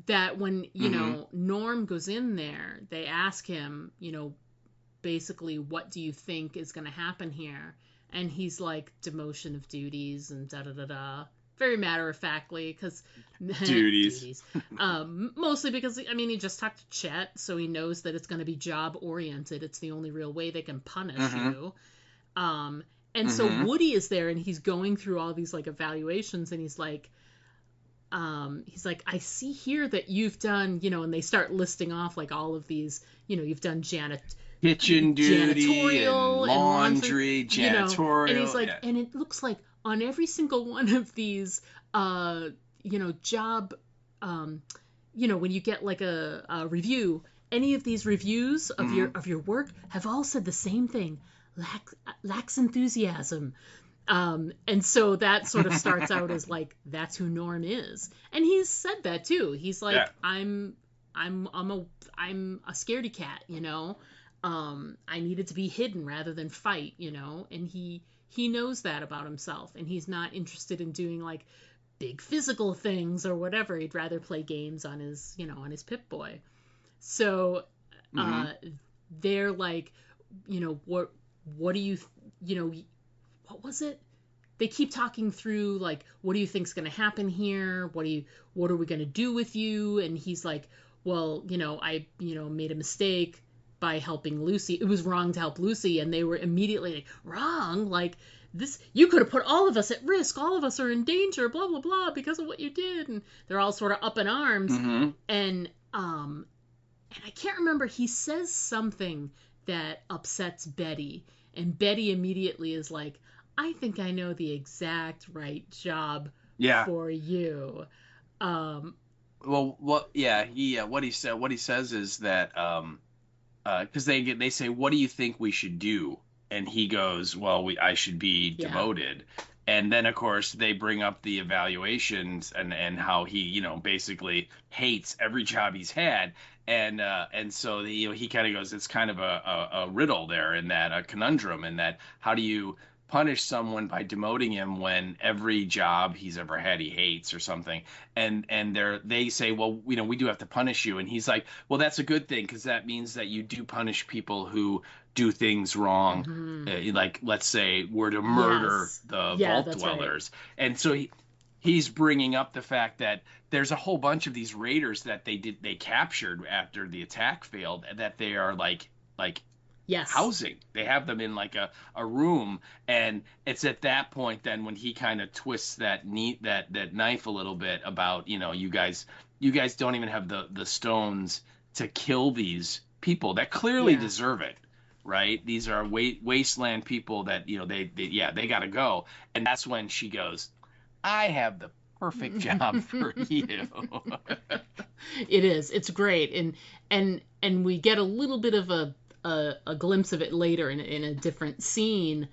that when, you know, Norm goes in there, they ask him, you know, basically, what do you think is going to happen here? And he's like, demotion of duties and da-da-da-da. Very matter-of-factly, because... duties. Mostly because, I mean, he just talked to Chet, so he knows that it's going to be job-oriented. It's the only real way they can punish you. And so Woody is there, and he's going through all these like evaluations, and he's like, I see here that you've done, you know, and they start listing off like all of these, you know, you've done kitchen duty and laundry, janitorial, you know, and he's like, and it looks like on every single one of these, you know, job, you know, when you get like a review, any of these reviews of your work have all said the same thing. Lacks enthusiasm. And so that sort of starts out as like, that's who Norm is. And he's said that too. He's like, I'm a scaredy cat, you know. I needed to be hidden rather than fight, you know. And he knows that about himself, and he's not interested in doing like big physical things or whatever. He'd rather play games on his, you know, on his Pip-Boy. So they're like, you know, what do you, you know, what was it? They keep talking through, like, what do you think's going to happen here? What are we going to do with you? And he's like, well, you know, I, you know, made a mistake by helping Lucy. It was wrong to help Lucy. And they were immediately like, wrong? Like, this, you could have put all of us at risk. All of us are in danger, blah, blah, blah, because of what you did. And they're all sort of up in arms. And I can't remember, he says something that upsets Betty. And Betty immediately is like, I think I know the exact right job for you. Well, what he says is that because they say, what do you think we should do? And he goes, well, I should be demoted. And then, of course, they bring up the evaluations and how he, basically hates every job he's had. And so he kind of goes, it's kind of a riddle there, in that, a conundrum, in that, how do you punish someone by demoting him when every job he's ever had he hates, or something? And they say, well, we do have to punish you. And he's like, well, that's a good thing, because that means that you do punish people who do things wrong, like, let's say, were to murder the vault dwellers. Right. And so he's bringing up the fact that there's a whole bunch of these raiders that they captured after the attack failed, that they are like housing. They have them in like a room, and it's at that point then when he kind of twists that knife a little bit about, you guys don't even have the stones to kill these people that clearly deserve it. Right? These are wasteland people that, they got to go. And that's when she goes, I have the perfect job for you. It is. It's great. And we get a little bit of a glimpse of it later in a different scene.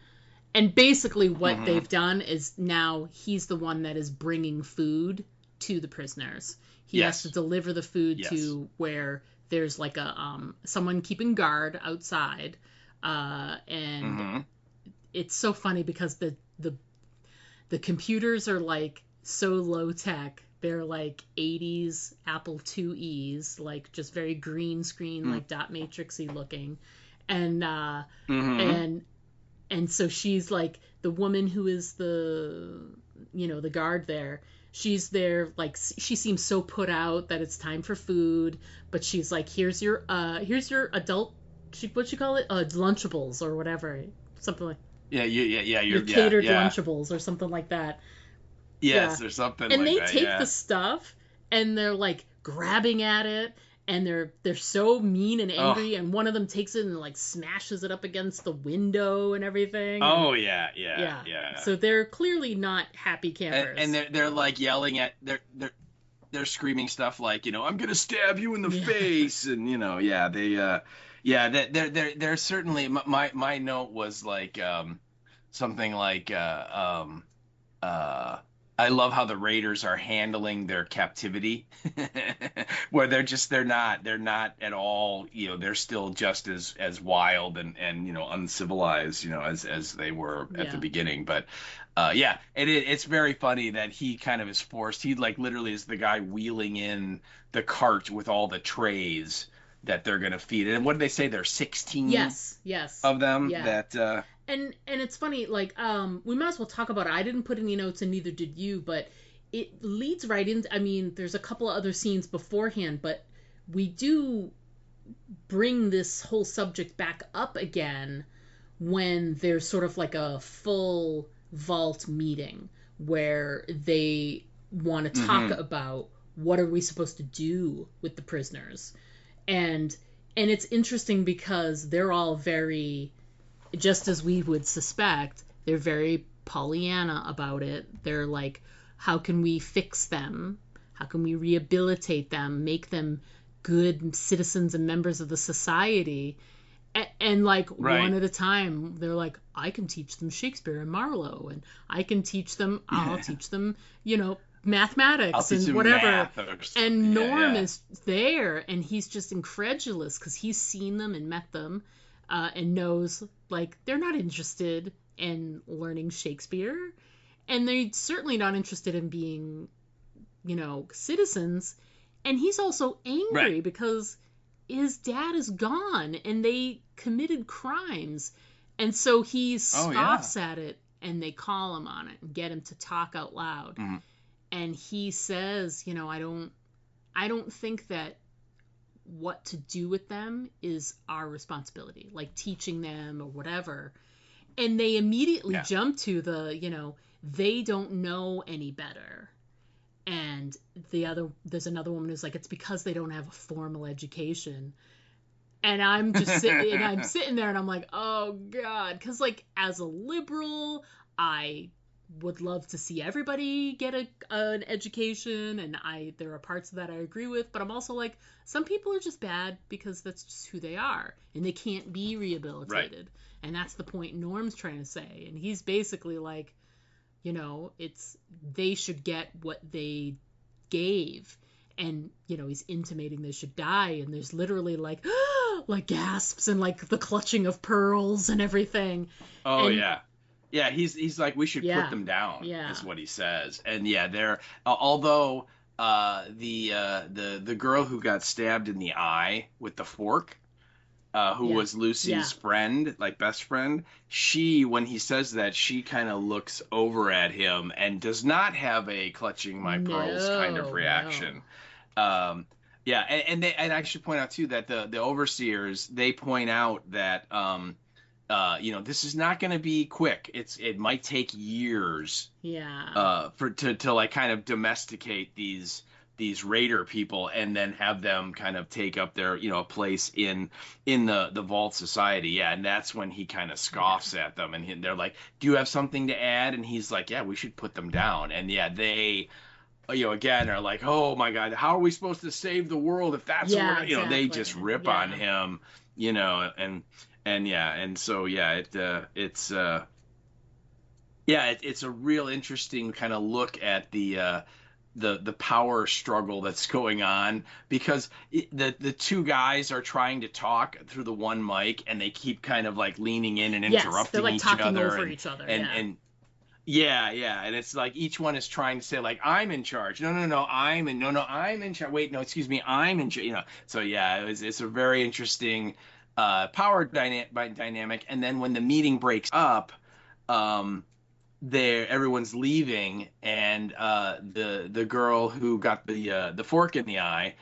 And basically what they've done is now he's the one that is bringing food to the prisoners. He has to deliver the food to where there's like someone keeping guard outside, and it's so funny because the computers are like so low tech. They're like 80s Apple IIe's, like just very green screen, like dot matrixy looking, and so she's like the woman who is the guard there. She's there, like, she seems so put out that it's time for food, but she's like, here's your adult, what you call it, Lunchables or whatever, something like your catered Lunchables or something like that. Yes, or something. And like they take the stuff and they're like grabbing at it, and they're so mean and angry, and one of them takes it and like smashes it up against the window and everything. Oh yeah. So they're clearly not happy campers. And they're like yelling at they're screaming stuff like, I'm gonna stab you in the face, and they're certainly, my note was like something like I love how the Raiders are handling their captivity, where they're not at all, they're still just as wild and uncivilized, as they were at the beginning. But it's very funny that he kind of is forced. He like literally is the guy wheeling in the cart with all the trays that they're going to feed. And what did they say? There's 16 of them that... And it's funny, like, we might as well talk about it. I didn't put any notes, and neither did you, but it leads right into, I mean, there's a couple of other scenes beforehand, but we do bring this whole subject back up again when there's sort of like a full vault meeting where they want to talk about what are we supposed to do with the prisoners. And it's interesting because they're all very... just as we would suspect, they're very Pollyanna about it. They're like, how can we fix them? How can we rehabilitate them, make them good citizens and members of the society? And like one at a time, they're like, I can teach them Shakespeare and Marlowe, and I can teach them, I'll teach them, mathematics and whatever. And Norm is there, and he's just incredulous because he's seen them and met them. And knows, like, they're not interested in learning Shakespeare, and they're certainly not interested in being, citizens. And he's also angry because his dad is gone, and they committed crimes. And so he scoffs at it, and they call him on it and get him to talk out loud. And he says, I don't think that what to do with them is our responsibility, like teaching them or whatever. And they immediately jump to the, they don't know any better. And there's another woman who's like, it's because they don't have a formal education. And I'm just sitting there and I'm like, oh God. 'Cause like as a liberal, I would love to see everybody get an education, and there are parts of that I agree with, but I'm also like, some people are just bad because that's just who they are, and they can't be rehabilitated. Right. And that's the point Norm's trying to say. And he's basically like, they should get what they gave. And, he's intimating they should die. And there's literally like gasps and like the clutching of pearls and everything. Oh, yeah. Yeah, he's like, we should put them down, is what he says. And yeah, they're although the girl who got stabbed in the eye with the fork, who was Lucy's friend, like best friend, she, when he says that, she kind of looks over at him and does not have a clutching my pearls kind of reaction. No. And I should point out too that the overseers, they point out that this is not going to be quick. It might take years. Yeah. To like kind of domesticate these raider people and then have them kind of take up their place in the vault society. Yeah, and that's when he kind of scoffs at them, and they're like, "Do you have something to add?" And he's like, "Yeah, we should put them down." And yeah, they. Again, are like, oh my God, how are we supposed to save the world if that's what exactly. They just rip on him, and so it's a real interesting kind of look at the power struggle that's going on, because the two guys are trying to talk through the one mic, and they keep kind of like leaning in and interrupting they're like each talking other over each other, and and it's like each one is trying to say like, I'm in charge. No, I'm in charge. Wait, no, excuse me, I'm in charge. So yeah, it's a very interesting power dynamic. And then when the meeting breaks up, everyone's leaving, and the girl who got the fork in the eye,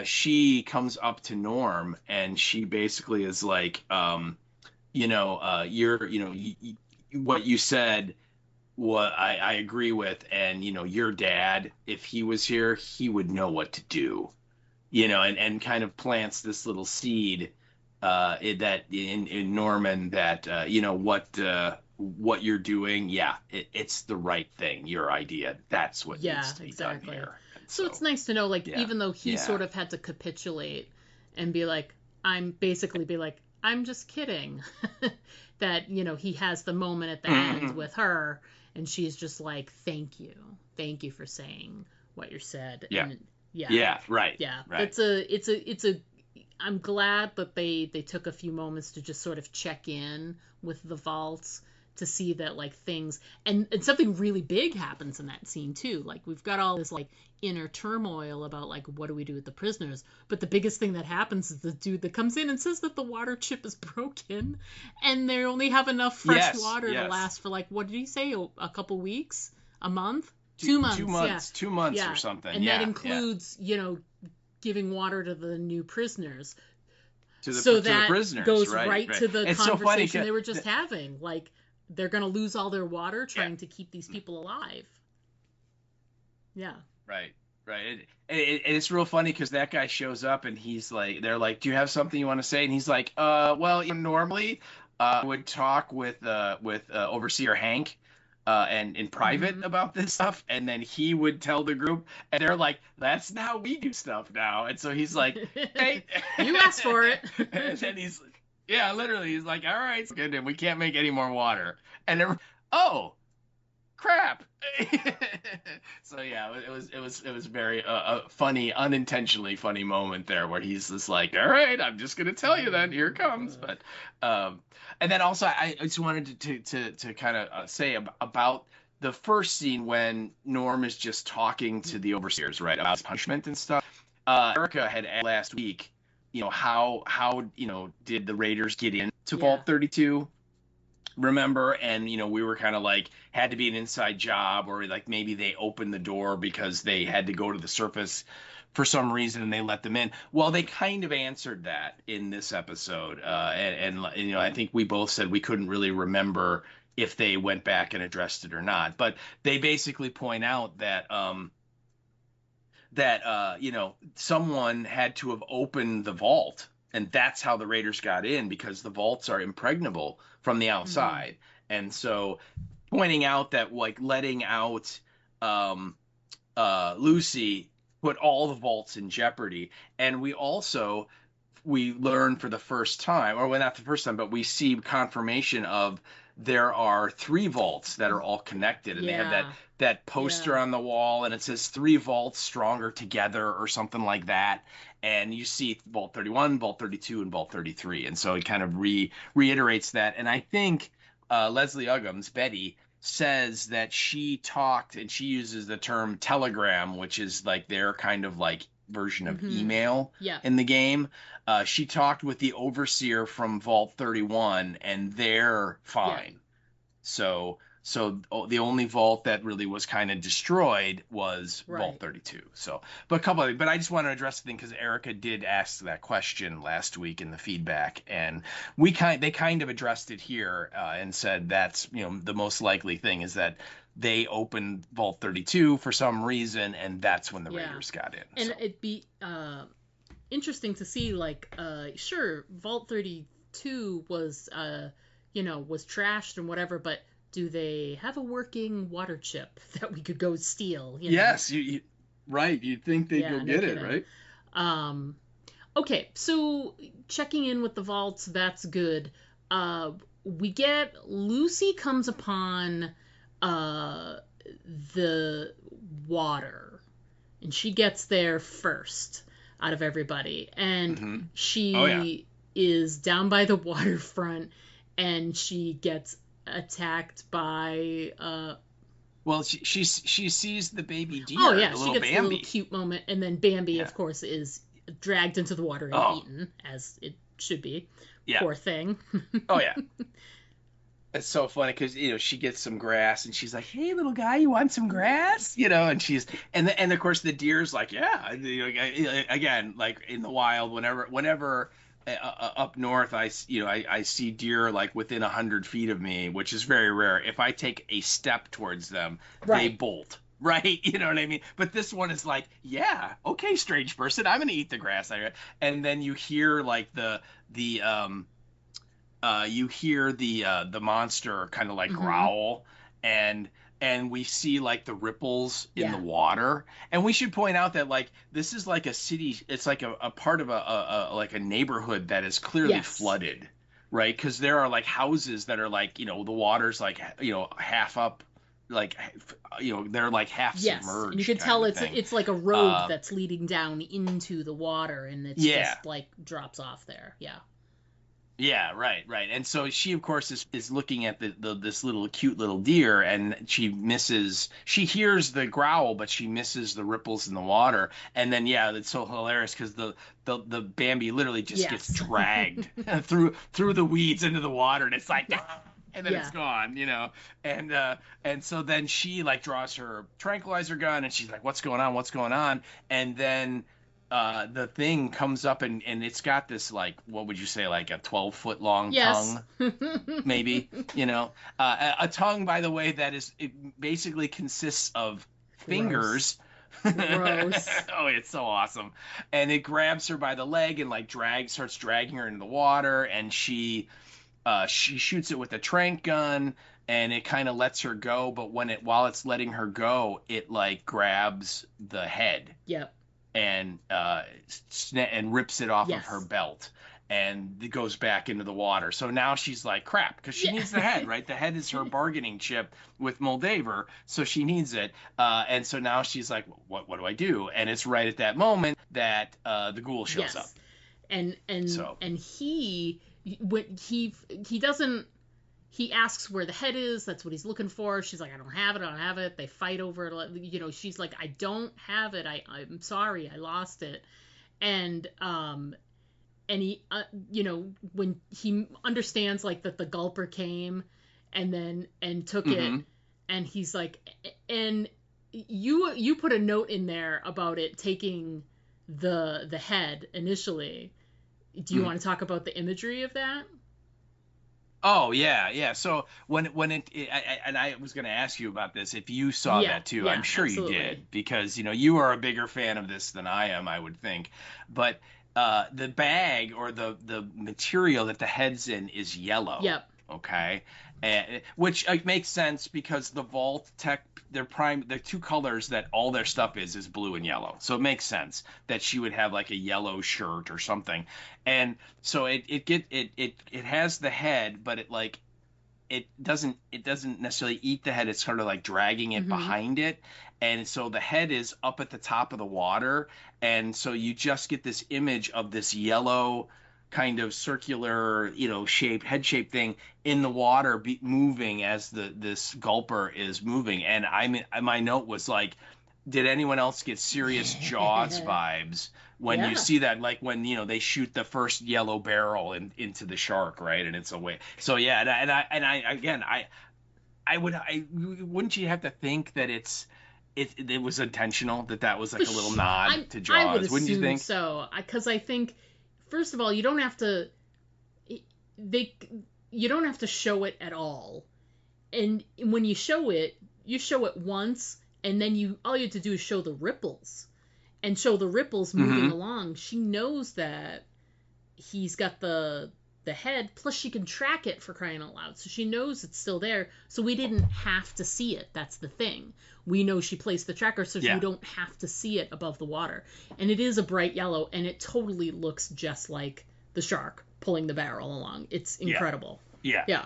she comes up to Norm, and she basically is like, what you said, what I agree with, and your dad, if he was here, he would know what to do, and kind of plants this little seed in Norman that what you're doing, it's the right thing, your idea, that's what needs to be done here. So it's nice to know, like, even though he sort of had to capitulate and be like, I'm just kidding, that he has the moment at the end with her, and she's just like, thank you for saying what you said. And right. It's a I'm glad that they took a few moments to just sort of check in with the vaults, to see that like things, and something really big happens in that scene too. Like, we've got all this like inner turmoil about like, what do we do with the prisoners, but the biggest thing that happens is the dude that comes in and says that the water chip is broken, and they only have enough fresh water to last for like, what did he say, a couple weeks, a month, 2 months, 2 months or something, and that includes giving water to the new prisoners, to the prisoners, goes right to the it's conversation so they were just having, like, they're going to lose all their water trying to keep these people alive. Yeah. Right. And it's real funny because that guy shows up, and he's like, they're like, do you have something you want to say? And he's like, well, normally I would talk with Overseer Hank and in private about this stuff, and then he would tell the group, and they're like, that's not how we do stuff now. And so he's like, hey, you asked for it. And then he's literally, he's like, all right, good, and we can't make any more water. And oh, crap. So yeah, it was very funny, unintentionally funny moment there, where he's just like, all right, I'm just gonna tell you then, here it comes. But and then also I just wanted to kind of say about the first scene when Norm is just talking to the overseers, right, about punishment and stuff. Erica had asked last week, how did the Raiders get into Vault 32? Remember? And we were kind of like, had to be an inside job, or like maybe they opened the door because they had to go to the surface for some reason and they let them in. Well, they kind of answered that in this episode, and I think we both said we couldn't really remember if they went back and addressed it or not, but they basically point out that someone had to have opened the vault, and that's how the Raiders got in, because the vaults are impregnable from the outside. And so pointing out that like letting out Lucy put all the vaults in jeopardy. And we learn for the first time, or well, not the first time, but we see confirmation of there are 3 vaults that are all connected, and they have that poster on the wall, and it says 3 vaults stronger together or something like that. And you see Vault 31, Vault 32, and Vault 33, and so it kind of reiterates that. And I think Leslie Uggams, Betty, says that she talked, and she uses the term telegram, which is like their kind of like version of email in the game. She talked with the overseer from Vault 31, and they're fine. So the only vault that really was kind of destroyed was Vault 32. So, but I just want to address the thing because Erica did ask that question last week in the feedback, and they kind of addressed it here and said that's, you know, the most likely thing is that they opened Vault 32 for some reason, and that's when the Raiders got in. And it'd be interesting to see, like, sure, Vault 32 was, was trashed and whatever, but do they have a working water chip that we could go steal? Yes, right. You'd think they'd go get it, right? Okay, so checking in with the vaults, that's good. We get Lucy comes upon the water, and she gets there first out of everybody, and she is down by the waterfront, and she gets attacked by well, she sees the baby deer. Oh yeah, she gets Bambi. a little cute moment, and then Bambi, of course, is dragged into the water and eaten, as it should be. Poor thing. Oh yeah. It's so funny because, you know, she gets some grass and she's like, "Hey, little guy, you want some grass?" You know, and of course the deer's like, "Yeah." Again, like in the wild, whenever up north I see deer like within 100 feet of me, which is very rare. If I take a step towards them, they bolt. Right, you know what I mean? But this one is like, yeah, okay, strange person, I'm gonna eat the grass. And then you hear like the monster kind of like growl, and we see like the ripples in the water. And we should point out that like this is like a city, it's like a part of a neighborhood that is clearly flooded, right? Because there are like houses that are like, you know, the water's like, you know, half up, like, you know, they're like half submerged. And you can tell it's like a road that's leading down into the water, and it's just like drops off there. Yeah, right. And so she, of course, is looking at this little cute little deer, and she hears the growl, but she misses the ripples in the water. And then, it's so hilarious because the Bambi literally just gets dragged through the weeds into the water, and it's like, and then it's gone, you know. And so then she like draws her tranquilizer gun, and she's like, what's going on? And then the thing comes up, and it's got this, like, what would you say, like a 12-foot long tongue, maybe, you know, a tongue, by the way, it basically consists of fingers. Gross. Oh, it's so awesome. And it grabs her by the leg and like starts dragging her into the water, and she shoots it with a tranq gun, and it kind of lets her go, but while it's letting her go, it like grabs the head. Yep. And rips it off of her belt, and it goes back into the water. So now she's like, crap, because she needs the head, right? The head is her bargaining chip with Moldaver, so she needs it. And so now she's like, what do I do? And it's right at that moment that the ghoul shows up. And he asks where the head is. That's what he's looking for. She's like, I don't have it. They fight over it. You know, she's like, I don't have it. I'm sorry. I lost it. And he, you know, when he understands like that the gulper came and took it, and he's like, and you put a note in there about it taking the head initially. Do you want to talk about the imagery of that? Oh yeah. So when I was going to ask you about this, if you saw that too. I'm sure absolutely. You did, because, you know, you are a bigger fan of this than I am, I would think. But the bag or the material that the head's in is yellow. Yep. Okay. and which makes sense because the Vault Tech, the two colors that all their stuff is blue and yellow. So it makes sense that she would have like a yellow shirt or something. And so it has the head, but it doesn't necessarily eat the head. It's sort of like dragging it behind it. And so the head is up at the top of the water, and so you just get this image of this yellow kind of circular, head shaped thing in the water moving as this gulper is moving. And my note was like, did anyone else get serious Jaws vibes when you see that? Like when they shoot the first yellow barrel into the shark, right? And it's away. So yeah, wouldn't you have to think that it was intentional, that was like a little nod to Jaws? I would wouldn't you assume think? so, because I think, first of all, you don't have to show it at all. And when you show it once, and then all you have to do is show the ripples moving along. She knows that he's got the head, plus she can track it, for crying out loud. So she knows it's still there. So we didn't have to see it. That's the thing. We know she placed the tracker, so you don't have to see it above the water. And it is a bright yellow, and it totally looks just like the shark pulling the barrel along. It's incredible. Yeah.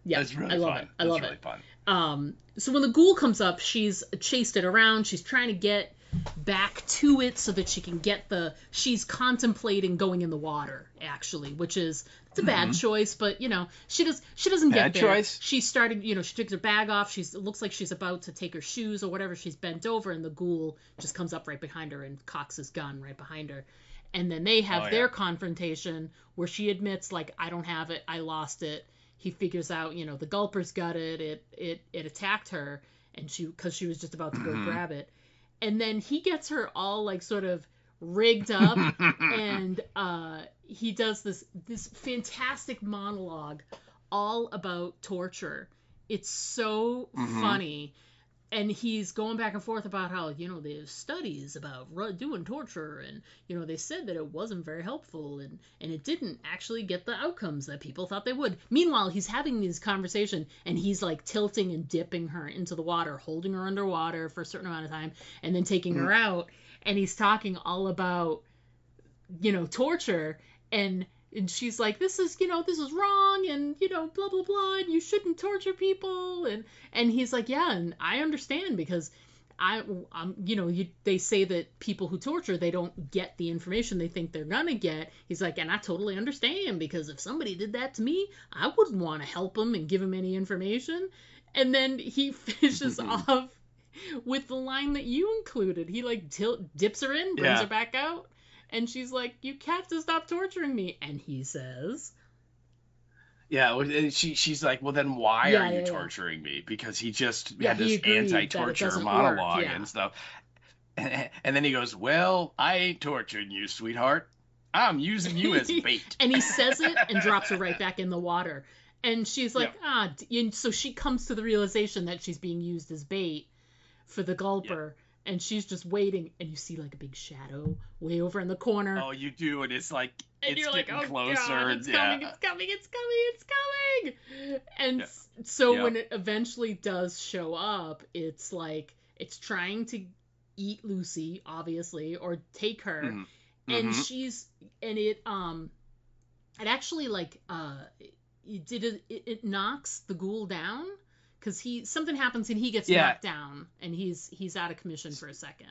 That's really fun. I love it. Fun. So when the ghoul comes up, she's chased it around. She's trying to get back to it so that she can she's contemplating going in the water, actually, which is, it's a bad choice, but she doesn't get there. Choice. She started, she takes her bag off. It looks like she's about to take her shoes or whatever. She's bent over, and the ghoul just comes up right behind her and cocks his gun right behind her. And then they have their confrontation where she admits, like, I don't have it, I lost it. He figures out, the gulper's got it. It attacked her, and because she was just about to go grab it. And then he gets her all like sort of rigged up, and he does this fantastic monologue all about torture. It's so funny. And he's going back and forth about how, there's studies about doing torture, and, they said that it wasn't very helpful, and it didn't actually get the outcomes that people thought they would. Meanwhile, he's having this conversation, and he's, like, tilting and dipping her into the water, holding her underwater for a certain amount of time, and then taking her out, and he's talking all about, torture, and she's like, this is wrong, and, blah, blah, blah, and you shouldn't torture people, and he's like, yeah, and I understand, because they say that people who torture, they don't get the information they think they're gonna get. He's like, and I totally understand, because if somebody did that to me, I wouldn't want to help them and give them any information. And then he finishes off with the line that you included. He, like, dips her in, brings her back out. And she's like, you have to stop torturing me. And he says... Yeah, she's like, well, then why are you torturing me? Because he just had this anti-torture monologue and stuff. And then he goes, well, I ain't torturing you, sweetheart. I'm using you as bait. And he says it and drops her right back in the water. And she's like, and so she comes to the realization that she's being used as bait for the gulper. And she's just waiting, and you see, like, a big shadow way over in the corner. Oh, you do, and it's like, and it's getting closer. God, it's coming. And so when it eventually does show up, it's like, it's trying to eat Lucy, obviously, or take her. And it actually, like, it knocks the ghoul down. Because something happens and he gets knocked down, and he's out of commission for a second.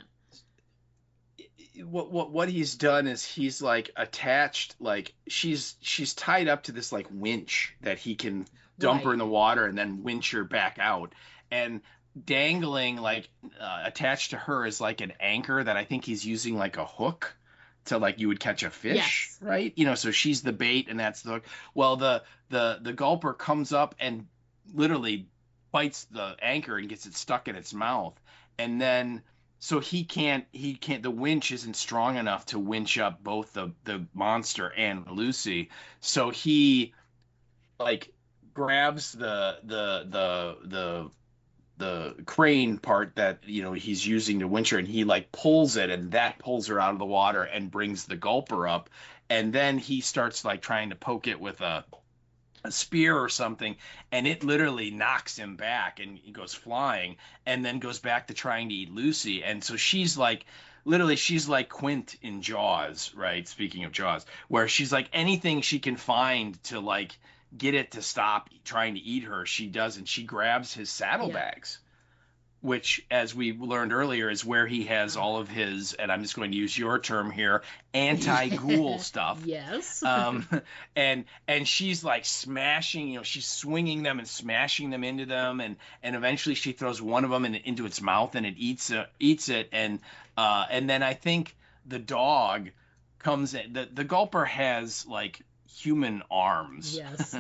What he's done is he's like attached, like she's tied up to this like winch that he can dump her in the water and then winch her back out, and dangling like attached to her is like an anchor that I think he's using like a hook to, like, you would catch a fish, right? So she's the bait and that's the hook. Well, the gulper comes up and literally bites the anchor and gets it stuck in its mouth, and then so he can't the winch isn't strong enough to winch up both the monster and Lucy, so he like grabs the crane part that he's using to winch her, and he like pulls it, and that pulls her out of the water and brings the gulper up, and then he starts like trying to poke it with a a spear or something, and it literally knocks him back and he goes flying and then goes back to trying to eat Lucy. And so she's like, literally, she's like Quint in Jaws, right? Speaking of Jaws, where she's like anything she can find to like get it to stop trying to eat her, she does. And she grabs his saddlebags, which, as we learned earlier, is where he has all of his, and I'm just going to use your term here, anti-ghoul stuff. Yes. And she's like smashing, she's swinging them and smashing them into them, and eventually she throws one of them into its mouth, and it eats it, and then I think the dog comes in. The gulper has like human arms, yes,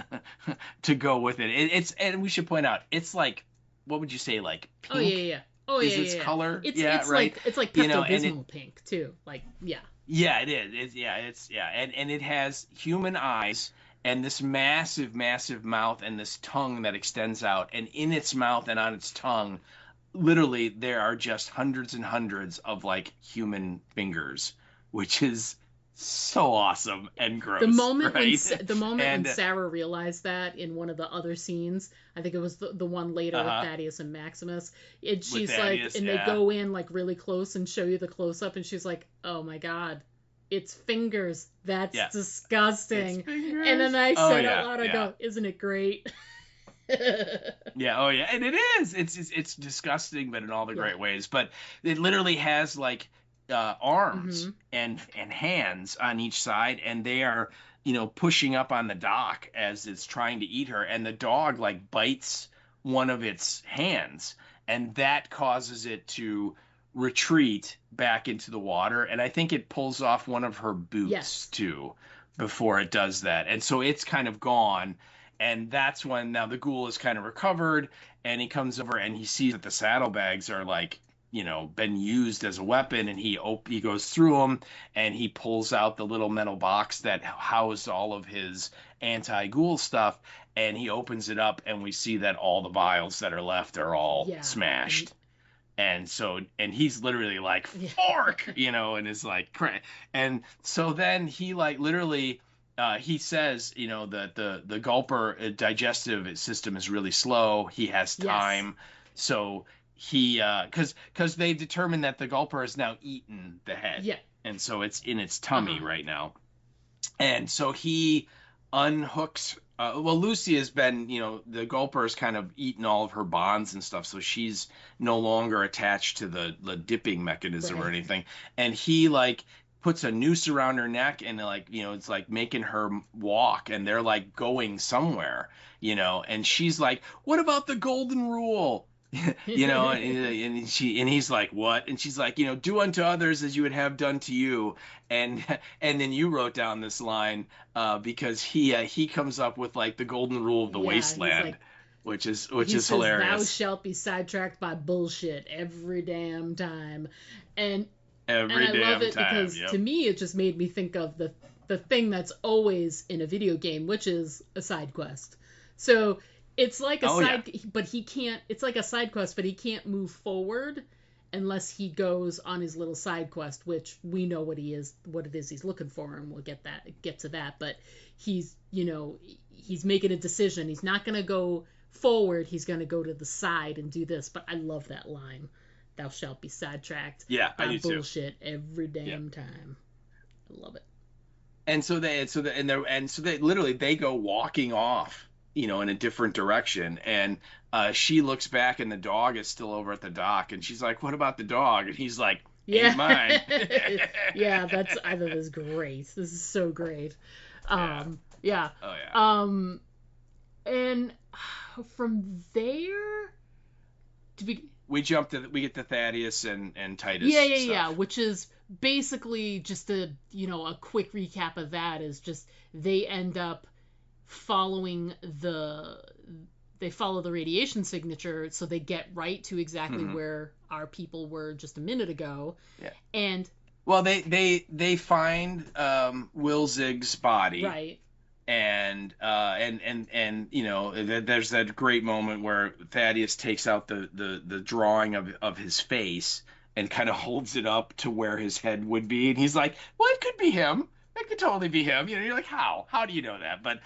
to go with it. It's and we should point out, it's like, what would you say, like pink? Oh yeah. Oh is yeah. its color? It's right. It's like Pepto-Bismol pink too. Like yeah. Yeah, it is. And it has human eyes and this massive, massive mouth and this tongue that extends out. And in its mouth and on its tongue, literally, there are just hundreds and hundreds of like human fingers, which is so awesome and gross. The moment right? when Sarah realized that in one of the other scenes, I think it was the one later with Thaddeus and Maximus. She's Thaddeus, like, and they go in like really close and show you the close up, and she's like, "Oh my god, it's fingers. That's disgusting." And then I said out loud, I go, "Isn't it great?" Yeah. Oh yeah. And it is. It's disgusting, but in all the great ways. But it literally has like arms and hands on each side, and they are pushing up on the dock as it's trying to eat her, and the dog like bites one of its hands, and that causes it to retreat back into the water, and I think it pulls off one of her boots too before it does that, and so it's kind of gone. And that's when now the ghoul is kind of recovered, and he comes over and he sees that the saddlebags are like been used as a weapon, and he goes through them and he pulls out the little metal box that housed all of his anti-ghoul stuff, and he opens it up, and we see that all the vials that are left are all smashed. And so, and he's literally like, fork, and is like, and so then he like literally, he says, that the gulper digestive system is really slow. He has time. So he, cause they determined that the gulper has now eaten the head. Yeah. And so it's in its tummy right now. And so he unhooks, Lucy has been, the gulper has kind of eaten all of her bonds and stuff. So she's no longer attached to the dipping mechanism or anything. And he like puts a noose around her neck, and like, it's like making her walk, and they're like going somewhere, and she's like, what about the golden rule? and he's like, what? And she's like, do unto others as you would have done to you. And then you wrote down this line, because he comes up with like the golden rule of the wasteland, like, which is says, hilarious. Thou shalt be sidetracked by bullshit every damn time. And I love it because to me it just made me think of the thing that's always in a video game, which is a side quest. So it's like a but he can't. It's like a side quest, but he can't move forward unless he goes on his little side quest, which we know what it is he's looking for, and we'll get to that. But he's he's making a decision. He's not going to go forward. He's going to go to the side and do this. But I love that line. Thou shalt be sidetracked by bullshit every damn time. I love it. And so they literally they go walking off, in a different direction, and she looks back, and the dog is still over at the dock, and she's like, what about the dog? And he's like, ain't mine. I thought this was great. This is so great. And from there we get to Thaddeus and Titus. Which is basically just a quick recap of that is just they end up following the radiation signature, so they get right to exactly where our people were just a minute ago. Yeah. And they find Will Zigg's body. Right. And there's that great moment where Thaddeus takes out the drawing of his face and kind of holds it up to where his head would be, and he's like, well, it could be him. It could totally be him. You know, you're like, how? How do you know that?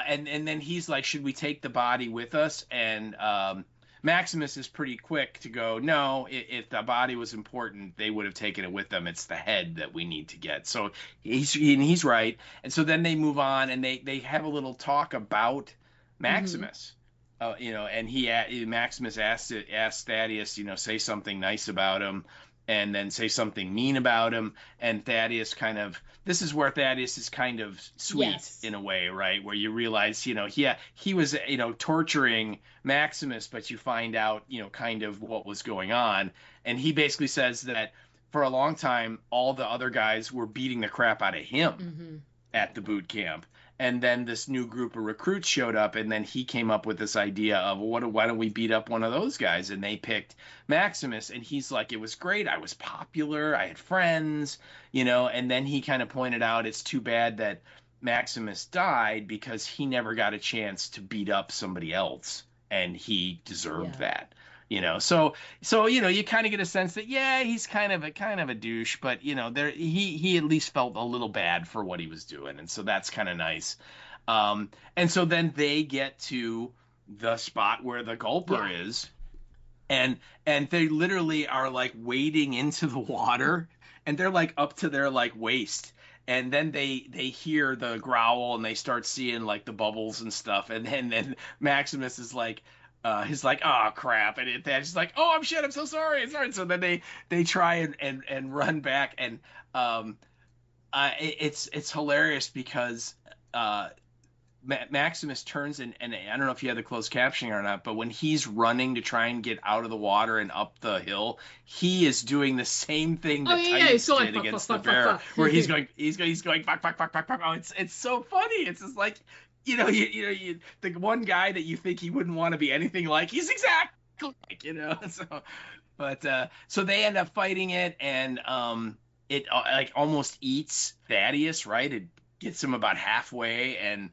And then he's like, should we take the body with us? And Maximus is pretty quick to go, no, if the body was important, they would have taken it with them. It's the head that we need to get. So he's right. And so then they move on and they have a little talk about Maximus. You know, and Maximus asks Thaddeus, you know, say something nice about him, and then say something mean about him. And Thaddeus this is where Thaddeus is kind of sweet in a way, right? Where you realize, you know, he was, you know, torturing Maximus, but you find out, you know, kind of what was going on. And he basically says that for a long time, all the other guys were beating the crap out of him at the boot camp. And then this new group of recruits showed up, and then he came up with this idea of, why don't we beat up one of those guys? And they picked Maximus, and he's like, it was great. I was popular. I had friends, you know. And then he kind of pointed out it's too bad that Maximus died because he never got a chance to beat up somebody else, and he deserved that. You know, so you know, you kind of get a sense that he's kind of a douche, but you know, he at least felt a little bad for what he was doing, and so that's kind of nice. And so then they get to the spot where the gulper is, and they literally are like wading into the water, and they're like up to their like waist. And then they hear the growl and they start seeing like the bubbles and stuff, and then Maximus is like. He's like, oh crap, and Thad's just like, oh, I'm so sorry. So then they try and run back, and it's hilarious because Maximus turns and I don't know if you had the closed captioning or not, but when he's running to try and get out of the water and up the hill, he is doing the same thing that Titus did against the bear, where he's going fuck. Oh, it's so funny. It's just like. You know, the one guy that you think he wouldn't want to be anything like, he's exactly like, you know. So they end up fighting it, and it like almost eats Thaddeus, right? It gets him about halfway, and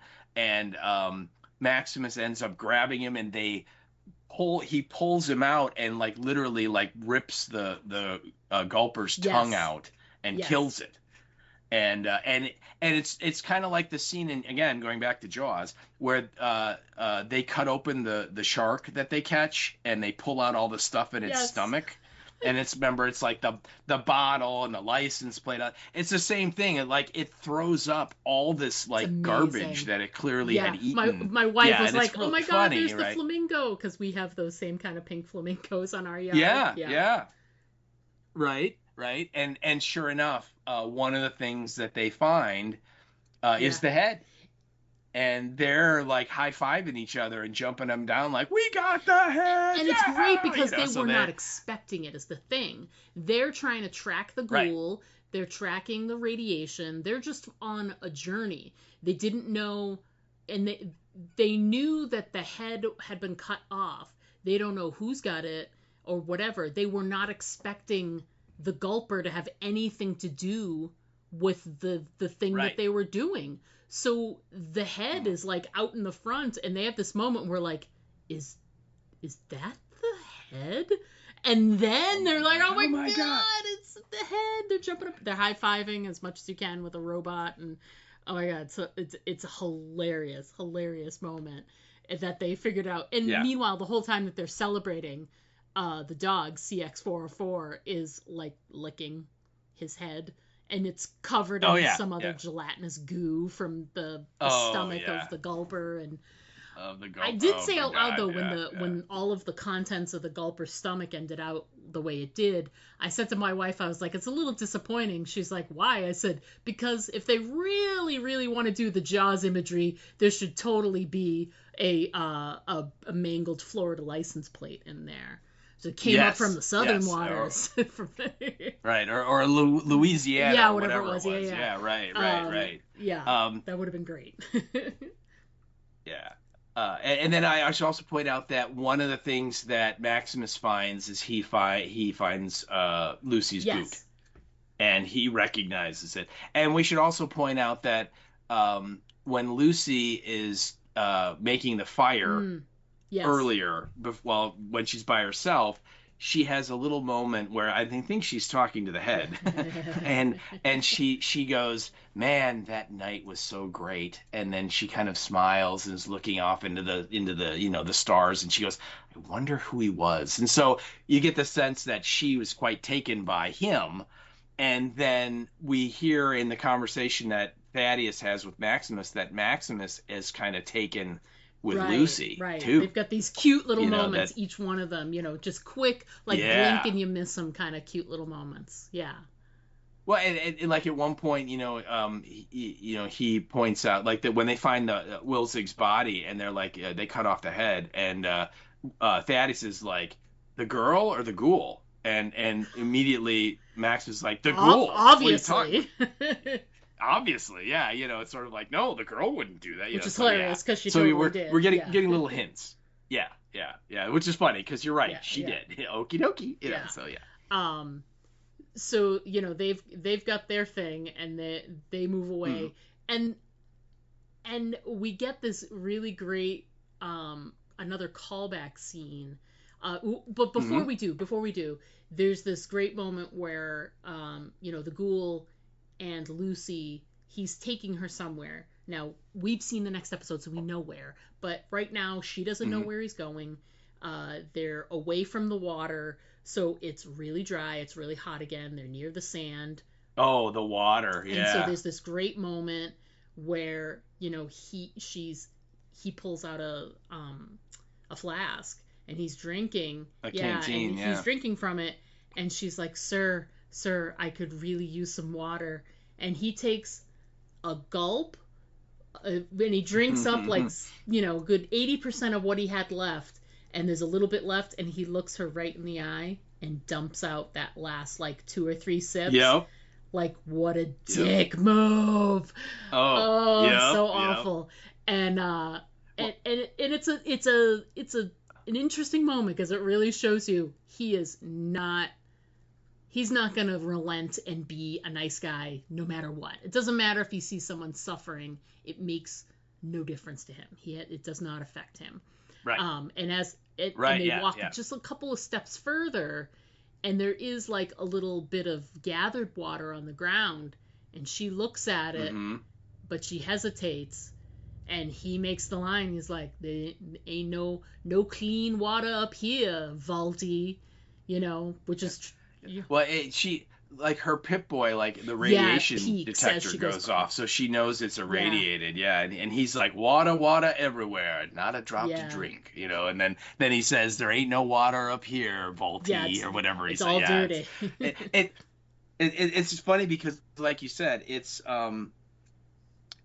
Maximus ends up grabbing him, and he pulls him out and like literally like rips the gulper's tongue out and kills it. And it's kind of like the scene in, again, going back to Jaws, where they cut open the shark that they catch and they pull out all the stuff in its stomach, and it's like the bottle and the license plate. It's the same thing. It throws up all this like garbage that it clearly had eaten. My wife was like, "Oh my God, there's the flamingo," because we have those same kind of pink flamingos on our yard. Yeah. Right. And sure enough, one of the things that they find is the head. And they're like high-fiving each other and jumping them down like, we got the head! And it's great because they were not expecting it, is the thing. They're trying to track the ghoul. Right. They're tracking the radiation. They're just on a journey. They didn't know, and they knew that the head had been cut off. They don't know who's got it or whatever. They were not expecting the gulper to have anything to do with the thing that they were doing. So the head is like out in the front, and they have this moment where like, is that the head? And then they're like, oh my God, it's the head. They're jumping up, they're high-fiving as much as you can with a robot, and oh my God, so it's a hilarious moment that they figured out. And meanwhile, the whole time that they're celebrating, the dog CX404 is like licking his head, and it's covered in some other gelatinous goo from the stomach of the gulper. And I did say out loud though, when all of the contents of the gulper's stomach ended out the way it did, I said to my wife, I was like, it's a little disappointing. She's like, why? I said, because if they really, really want to do the Jaws imagery, there should totally be a mangled Florida license plate in there. So it came up from the southern waters. Right, or Louisiana. Yeah, whatever it was. Yeah, right. Yeah, that would have been great. Yeah. And then I should also point out that one of the things that Maximus finds is he finds Lucy's boot. And he recognizes it. And we should also point out that when Lucy is making the fire... earlier, when she's by herself, she has a little moment where I think she's talking to the head, and she goes, "Man, that night was so great." And then she kind of smiles and is looking off into the the stars, and she goes, "I wonder who he was." And so you get the sense that she was quite taken by him. And then we hear in the conversation that Thaddeus has with Maximus that Maximus is kind of taken with Lucy too. They've got these cute little moments, that, each one of them, just quick, like blink and you miss them kind of cute little moments. Yeah. Well, and like at one point, he points out like that when they find the Wilzig's body and they're like they cut off the head, and Thaddeus is like, the girl or the ghoul, and immediately Max is like, the ghoul. Obviously. Obviously, yeah. It's sort of like, no, the girl wouldn't do that. Which is hilarious because she totally did. We're getting little hints. Yeah, which is funny because you're right, she did. Okie dokie. So yeah. So they've got their thing and they move away, and we get this really great another callback scene. But before we do, there's this great moment where the ghoul and Lucy, he's taking her somewhere. Now, we've seen the next episode, so we know where. But right now, she doesn't know where he's going. They're away from the water, so it's really dry. It's really hot again. They're near the sand. Oh, the water, yeah. And so there's this great moment where, he pulls out a flask, and he's drinking. A canteen, and he's drinking from it. And she's like, Sir, I could really use some water. And he takes a gulp, and he drinks up good 80% of what he had left. And there's a little bit left, and he looks her right in the eye and dumps out that last 2 or 3 sips. Yep. Like, what a dick move. Oh, yep, so awful. And it's an interesting moment because it really shows you he's not going to relent and be a nice guy no matter what. It doesn't matter if he sees someone suffering. It makes no difference to him. It does not affect him. Right. And they walk just a couple of steps further, and there is a little bit of gathered water on the ground, and she looks at it, but she hesitates, and he makes the line. He's like, "There ain't no clean water up here, Valty," which is. Well, she her Pip-Boy, the radiation detector goes off, so she knows it's irradiated. And he's like, water everywhere, not a drop to drink, And then he says, "There ain't no water up here, Valty," or whatever he says. It's all dirty. It's funny because, like you said, it's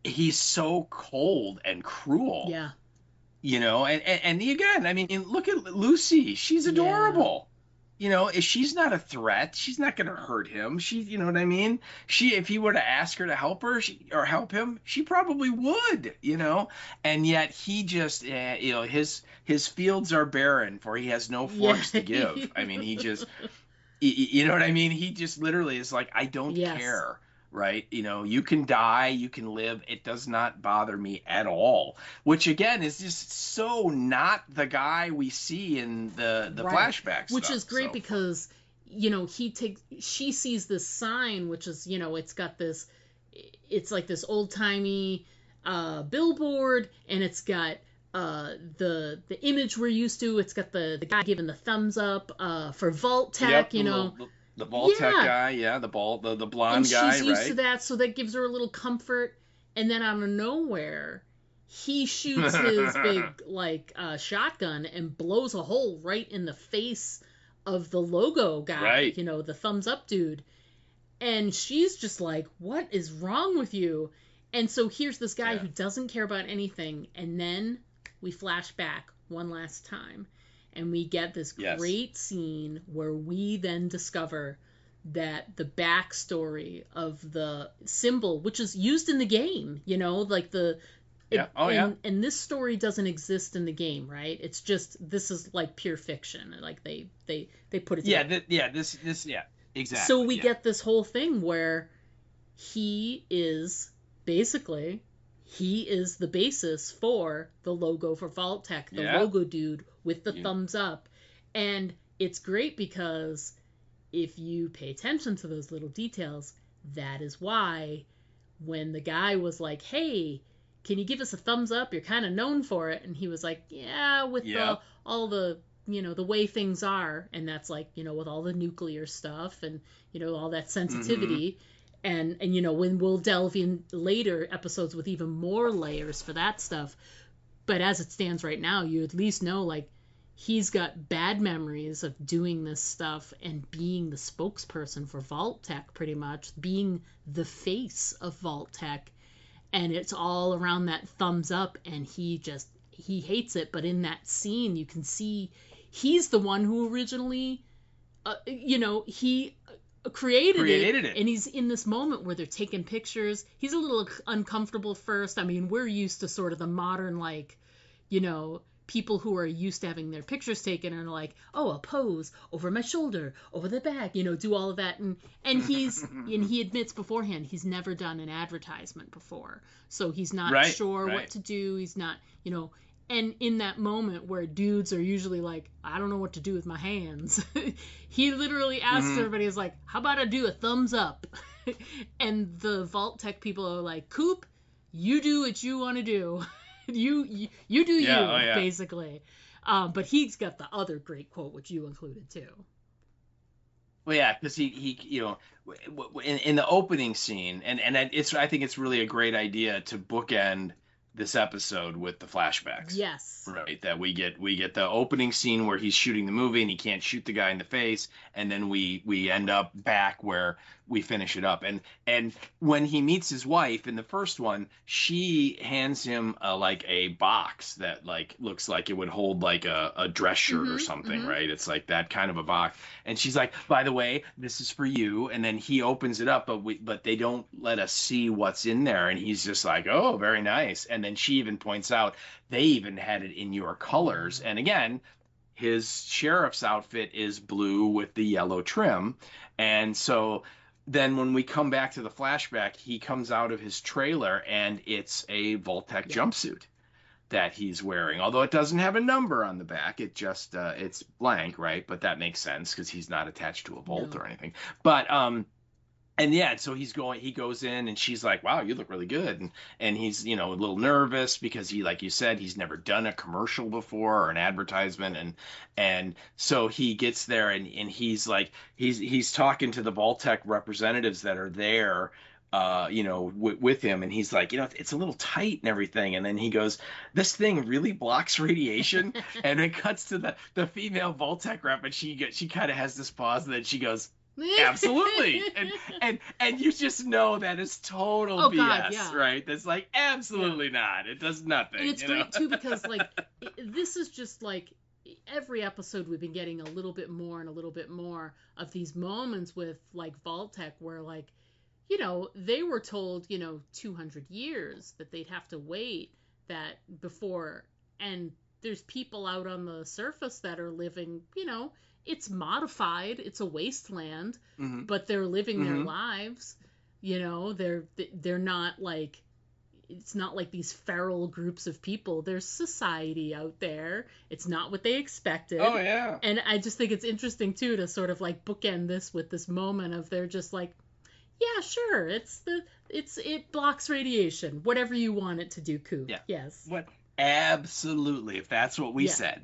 he's so cold and cruel. Yeah. And again, I mean, look at Lucy. She's adorable. She's not a threat. She's not going to hurt him. You know what I mean? If he were to ask her to help her or help him, she probably would, And yet he just, his fields are barren, for he has no forks to give. I mean, he just, you know what I mean? He just literally is like, I don't care. Right? You can die, you can live. It does not bother me at all. Which again is just so not the guy we see in the flashbacks. Which is great because she sees this sign, which is it's got this, it's like this old timey billboard, and it's got the image we're used to. It's got the guy giving the thumbs up for Vault Tech. The Vault Tech guy, the blonde guy, right? She's used to that, so that gives her a little comfort. And then out of nowhere, he shoots his big shotgun and blows a hole right in the face of the logo guy, the thumbs up dude. And she's just like, "What is wrong with you?" And so here's this guy who doesn't care about anything, and then we flash back one last time. And we get this great scene where we then discover that the backstory of the symbol, which is used in the game, and this story doesn't exist in the game, right? It's just, this is pure fiction. They put it together. This exactly. So we get this whole thing where he is the basis for the logo for Vault Tech, the logo dude with the thumbs up. And it's great because if you pay attention to those little details, that is why when the guy was like, hey, can you give us a thumbs up? You're kind of known for it. And he was like, yeah, with all the, the way things are. And that's like, with all the nuclear stuff and, all that sensitivity. And when we'll delve in later episodes with even more layers for that stuff. But as it stands right now, you at least know, like, he's got bad memories of doing this stuff and being the spokesperson for Vault-Tec, pretty much, being the face of Vault-Tec. And it's all around that thumbs up, and he hates it. But in that scene, you can see he's the one who originally, he created it. And he's in this moment where they're taking pictures. He's a little uncomfortable first. I mean, we're used to sort of the modern, like, people who are used to having their pictures taken and are like, oh, a pose over my shoulder, over the back, do all of that. And he admits beforehand he's never done an advertisement before. So he's not sure what to do. He's not, and in that moment where dudes are usually like, I don't know what to do with my hands, he literally asks everybody, is like, how about I do a thumbs up? And the Vault-Tec people are like, Coop, you do what you want to do. You do basically. But he's got the other great quote, which you included too. Well, yeah, because he in the opening scene, and I think it's really a great idea to bookend this episode with the flashbacks. Yes. Right. That we get the opening scene where he's shooting the movie and he can't shoot the guy in the face, and then we end up back where we finish it up. And when he meets his wife in the first one, she hands him like a box that like looks like it would hold like a dress shirt or something, right? It's like that kind of a box. And she's like, by the way, this is for you. And then he opens it up, but they don't let us see what's in there. And he's just like, oh, very nice. And then she even points out they even had it in your colors. And again, his sheriff's outfit is blue with the yellow trim. And so then when we come back to the flashback, he comes out of his trailer and it's a Vault-Tec jumpsuit that he's wearing. Although it doesn't have a number on the back, it just it's blank, right? But that makes sense because he's not attached to a Vault or anything. But and yeah, so he goes in and she's like, wow, you look really good. And he's, a little nervous because he, like you said, he's never done a commercial before or an advertisement. And so he gets there and he's like, he's talking to the Vault-Tec representatives that are there, with him. And he's like, it's a little tight and everything. And then he goes, this thing really blocks radiation. And it cuts to the female Vault-Tec rep, and she kind of has this pause, and then she goes, absolutely. and you just know that is total BS, God, right? That's like, absolutely not. It does nothing. And it's great too because like this is just like every episode we've been getting a little bit more and a little bit more of these moments with like Vault-Tec where like, they were told, 200 years that they'd have to wait that before, and there's people out on the surface that are living, it's modified, it's a wasteland, but they're living their lives, they're not like, it's not like these feral groups of people. There's society out there. It's not what they expected. Oh yeah. And I just think it's interesting too to sort of like bookend this with this moment of they're just like, yeah, sure, it blocks radiation, whatever you want it to do, Coop. Yeah. Yes. What? Absolutely. If that's what we said.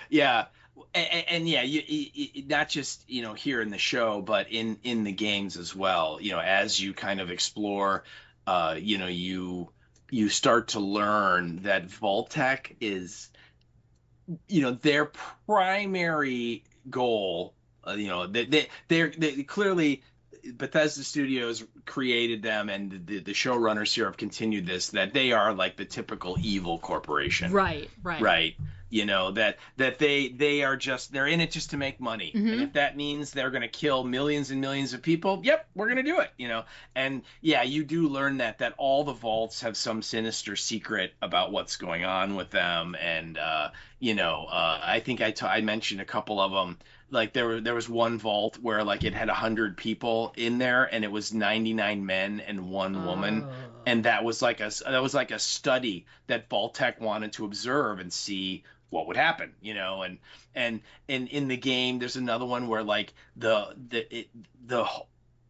Yeah. And yeah, you not just here in the show, but in the games as well. As you kind of explore, you start to learn that Vault-Tec is, their primary goal. They're clearly. Bethesda Studios created them, and the showrunners here have continued this, that they are like the typical evil corporation. Right. That they are just, they're in it just to make money. And if that means they're going to kill millions and millions of people, yep, we're going to do it, And yeah, you do learn that all the vaults have some sinister secret about what's going on with them. And, I think I mentioned a couple of them. Like there was one vault where like it had 100 people in there, and it was 99 men and one woman, and that was like a study that Vault-Tec wanted to observe and see what would happen, and in the game, there's another one where like the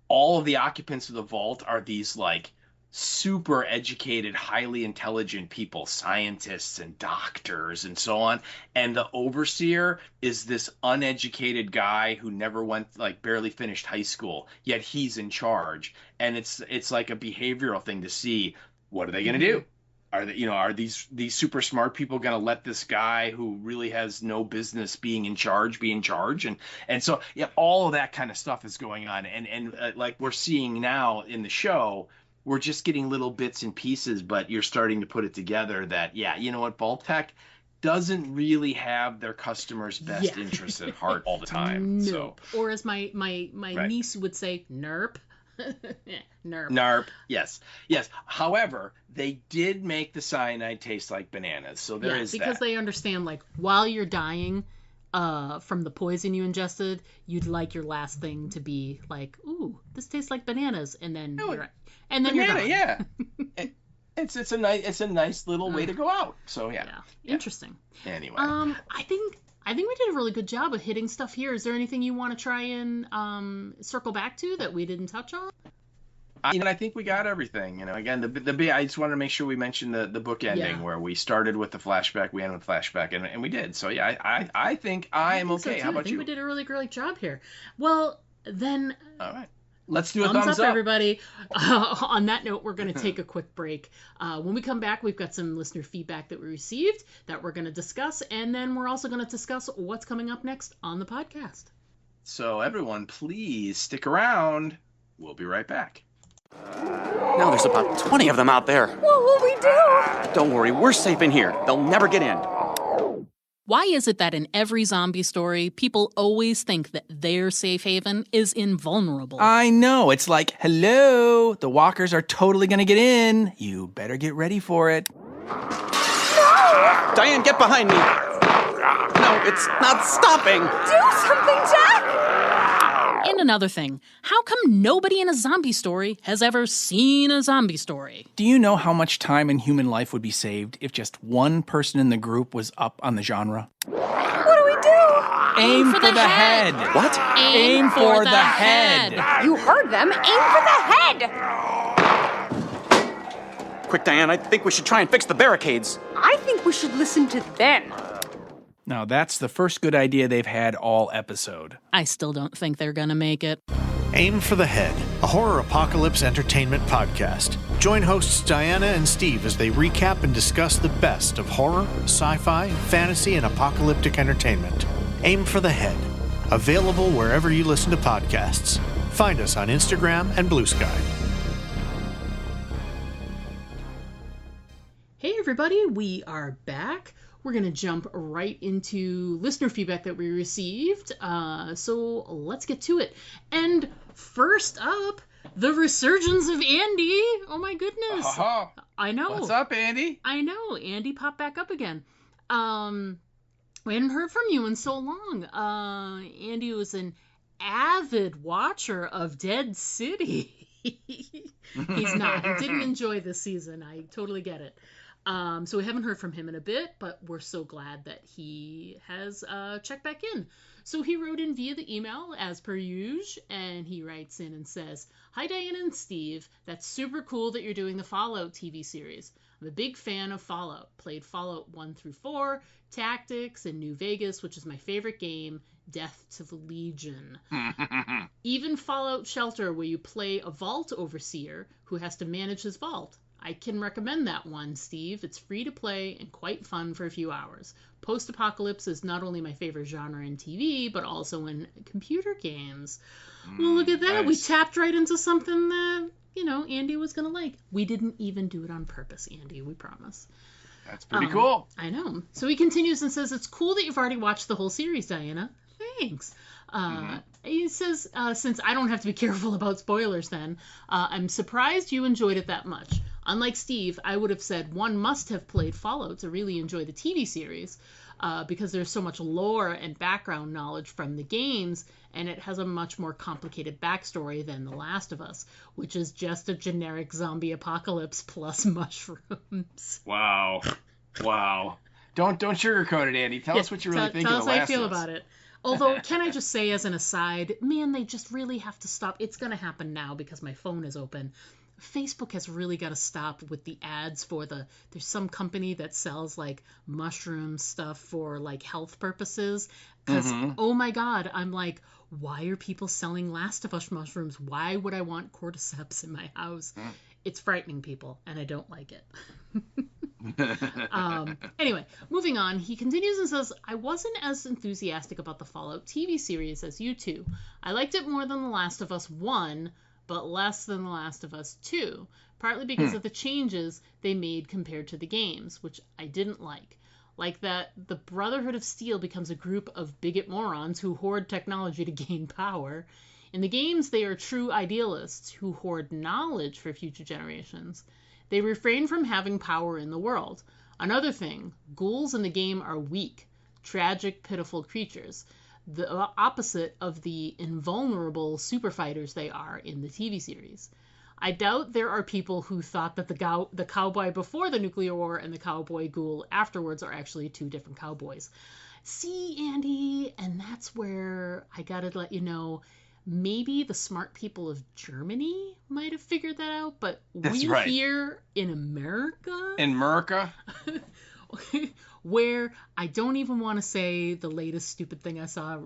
all of the occupants of the vault are these like super educated, highly intelligent people, scientists and doctors and so on. And the overseer is this uneducated guy who never went, like barely finished high school, yet he's in charge. And it's like a behavioral thing to see, what are they going to do? Are these super smart people going to let this guy who really has no business being in charge be in charge? And so yeah, all of that kind of stuff is going on. And like we're seeing now in the show, we're just getting little bits and pieces, but you're starting to put it together that, yeah, you know what, Vault-Tec doesn't really have their customers' best interests at heart all the time. Nope. So, or as my right. niece would say, nerp. Nerp. Narp, yes. However, they did make the cyanide taste like bananas, so there is because that. they understand, like, while you're dying from the poison you ingested, you'd like your last thing to be like, ooh, this tastes like bananas, and then you're gone. Yeah. It's a nice little way to go out. So yeah. Interesting. Anyway, I think we did a really good job of hitting stuff here. Is there anything you want to try and circle back to that we didn't touch on? I think we got everything. Again, the I just wanted to make sure we mentioned the book ending where we started with the flashback, we ended with flashback, and we did. So yeah, I think I am okay. So How about I think you? we did a really great job here. Well, then. All right. Let's do a thumbs up, everybody. On that note, we're going to take a quick break. When we come back, we've got some listener feedback that we received that we're going to discuss, and then we're also going to discuss what's coming up next on the podcast. So everyone, please stick around. We'll be right back. Now there's about 20 of them out there. What will we do? Don't worry, we're safe in here. They'll never get in. Why is it that in every zombie story, people always think that their safe haven is invulnerable? I know. It's like, hello, the walkers are totally gonna get in. You better get ready for it. No! Diane, get behind me. No, it's not stopping. Do something, Jack! And another thing, how come nobody in a zombie story has ever seen a zombie story? Do you know how much time in human life would be saved if just one person in the group was up on the genre? What do we do? Aim for the head. What? Aim for the head. You heard them. Aim for the head. Quick, Diane, I think we should try and fix the barricades. I think we should listen to them. Now, that's the first good idea they've had all episode. I still don't think they're gonna make it. Aim for the Head, a horror apocalypse entertainment podcast. Join hosts Diana and Steve as they recap and discuss the best of horror, sci-fi, fantasy, and apocalyptic entertainment. Aim for the Head, available wherever you listen to podcasts. Find us on Instagram and Blue Sky. Hey everybody, we are back. We're going to jump right into listener feedback that we received. So let's get to it. And first up, the resurgence of Andy. Oh my goodness. I know. What's up, Andy? I know. Andy popped back up again. We hadn't heard from you in so long. Andy was an avid watcher of Dead City. He's not. He didn't enjoy this season. I totally get it. So we haven't heard from him in a bit, but we're so glad that he has checked back in. So he wrote in via the email, as per usual, and he writes in and says, "Hi, Diana and Steve. That's super cool that you're doing the Fallout TV series. I'm a big fan of Fallout. Played Fallout 1 through 4, Tactics, and New Vegas, which is my favorite game, Death to the Legion. Even Fallout Shelter, where you play a vault overseer who has to manage his vault. I can recommend that one, Steve. It's free to play and quite fun for a few hours. Post-apocalypse is not only my favorite genre in TV, but also in computer games." Well, look at that. Nice. We tapped right into something that, Andy was going to like. We didn't even do it on purpose, Andy. We promise. That's pretty cool. I know. So he continues and says, "It's cool that you've already watched the whole series, Diana. Thanks." He says, "Since I don't have to be careful about spoilers then, I'm surprised you enjoyed it that much. Unlike Steve, I would have said one must have played Fallout to really enjoy the TV series, because there's so much lore and background knowledge from the games, and it has a much more complicated backstory than The Last of Us, which is just a generic zombie apocalypse plus mushrooms." Wow. Don't sugarcoat it, Andy. Tell us what you really think tell of us The how you Last feel of Us. about it. Although, can I just say as an aside, man, they just really have to stop. It's going to happen now because my phone is open. Facebook has really got to stop with the ads for there's some company that sells like mushroom stuff for like health purposes. Because, oh my God, I'm like, why are people selling Last of Us mushrooms? Why would I want cordyceps in my house? It's frightening people, and I don't like it. Anyway, moving on, he continues and says, I wasn't as enthusiastic about the Fallout TV series as you two. I liked it more than The Last of Us 1, but less than The Last of Us 2, partly because of the changes they made compared to the games, which I didn't like. Like that the Brotherhood of Steel becomes a group of bigot morons who hoard technology to gain power. In the games, they are true idealists who hoard knowledge for future generations. They refrain from having power in the world. Another thing, ghouls in the game are weak, tragic, pitiful creatures, the opposite of the invulnerable super fighters they are in the TV series. I doubt there are people who thought that the cowboy before the nuclear war and the cowboy ghoul afterwards are actually two different cowboys. See, Andy, and that's where I gotta let you know, maybe the smart people of Germany might have figured that out, but here in America, where I don't even want to say the latest stupid thing I saw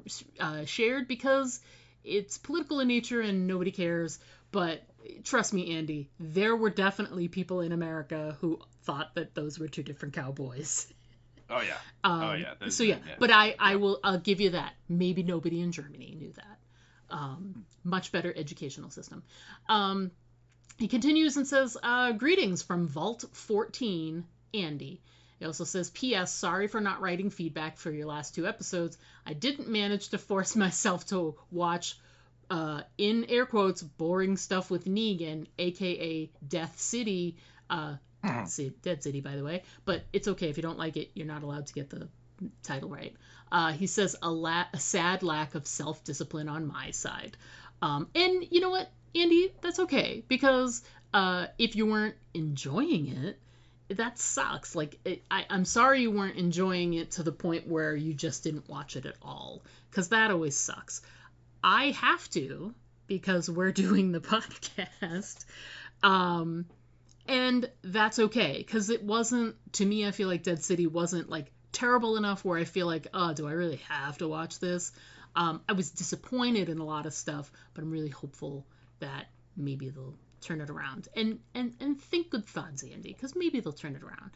shared because it's political in nature and nobody cares, but trust me, Andy, there were definitely people in America who thought that those were two different cowboys. Oh yeah. But I'll give you that. Maybe nobody in Germany knew that. Much better educational system. He continues and says, greetings from Vault 14, Andy. He also says, P.S. Sorry for not writing feedback for your last 2 episodes. I didn't manage to force myself to watch, in air quotes, boring stuff with Negan, a.k.a. Death City. Dead City, by the way. But it's okay. If you don't like it, you're not allowed to get the title right. He says, a sad lack of self-discipline on my side. And you know what, Andy? That's okay. Because if you weren't enjoying it, that sucks. Like, I'm sorry you weren't enjoying it to the point where you just didn't watch it at all. Because that always sucks. I have to, because we're doing the podcast. And that's okay. Because it wasn't, to me, I feel like Dead City wasn't, like, terrible enough where I feel like, oh, do I really have to watch this? I was disappointed in a lot of stuff, but I'm really hopeful that maybe they'll turn it around. And think good thoughts, Andy, because maybe they'll turn it around.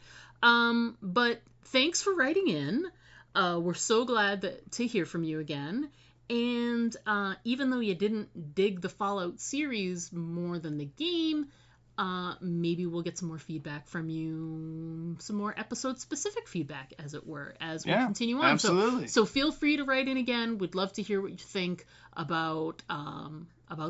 But thanks for writing in. We're so glad to hear from you again. And even though you didn't dig the Fallout series more than the game, maybe we'll get some more feedback from you, some more episode-specific feedback, as it were, as we continue on. Absolutely. So feel free to write in again. We'd love to hear what you think about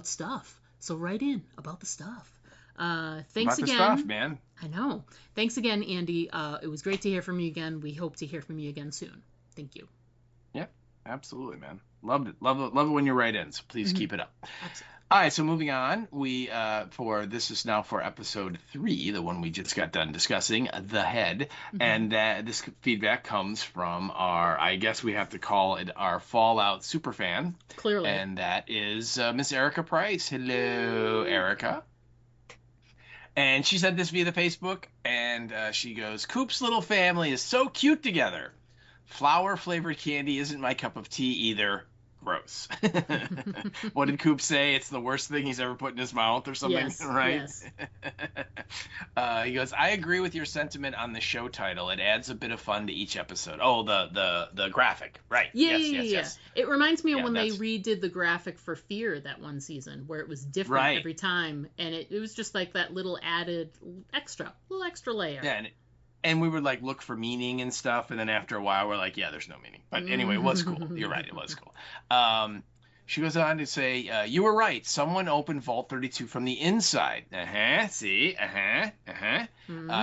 stuff. So write in about the stuff. Thanks again. About the stuff, man. I know. Thanks again, Andy. It was great to hear from you again. We hope to hear from you again soon. Thank you. Yep, absolutely, man. Loved it. Love it when you write in. So please keep it up. Absolutely. All right, so moving on, this is now for episode 3, the one we just got done discussing, The Head, and this feedback comes from I guess we have to call it our Fallout superfan. Clearly. And that is Miss Erica Price. Hello, Erica. And she sent this via the Facebook, and she goes, Coop's little family is so cute together. Flour-flavored candy isn't my cup of tea either. Gross. What did Coop say? It's the worst thing he's ever put in his mouth or something, yes, right? Yes. He goes, I agree with your sentiment on the show title. It adds a bit of fun to each episode. Oh, the graphic. Right. Yeah, Yes. It reminds me of when they redid the graphic for Fear that one season, where it was different every time, and it was just like that little added extra layer. Yeah, and we would like look for meaning and stuff, and then after a while we're like, yeah, there's no meaning. But anyway, it was cool. You're right, it was cool. She goes on to say, you were right. Someone opened Vault 32 from the inside. See?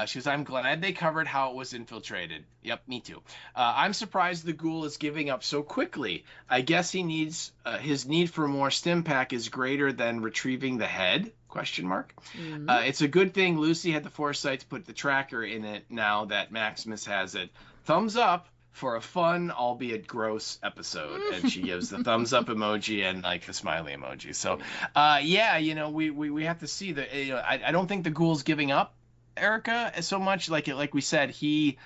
She goes, I'm glad they covered how it was infiltrated. Yep, me too. I'm surprised the ghoul is giving up so quickly. I guess he needs his need for more stim pack is greater than retrieving the head? ? Question mark. Mhm. It's a good thing Lucy had the foresight to put the tracker in it now that Maximus has it. Thumbs up for a fun, albeit gross episode. And she gives the thumbs up emoji and like the smiley emoji. So, yeah, you know, we have to see that. You know, I don't think the ghoul's giving up Erica so much. Like we said, he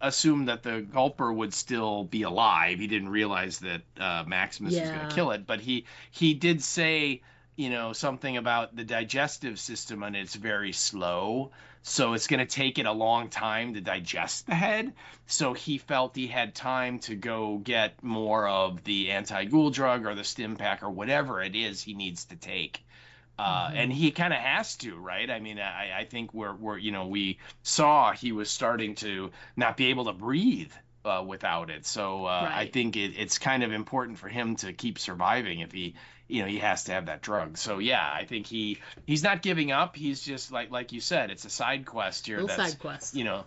assumed that the Gulper would still be alive. He didn't realize that Maximus was going to kill it. But he did say, you know, something about the digestive system, and it's very slow. So it's going to take it a long time to digest the head. So he felt he had time to go get more of the anti-ghoul drug or the stim pack or whatever it is he needs to take. And he kind of has to, right? I mean, I think we're you know, we saw he was starting to not be able to breathe without it. So Right. I think it's kind of important for him to keep surviving if he, you know, he has to have that drug. So yeah, I think he's not giving up. He's just like you said, it's a side quest here. Little That's, side quest. you know,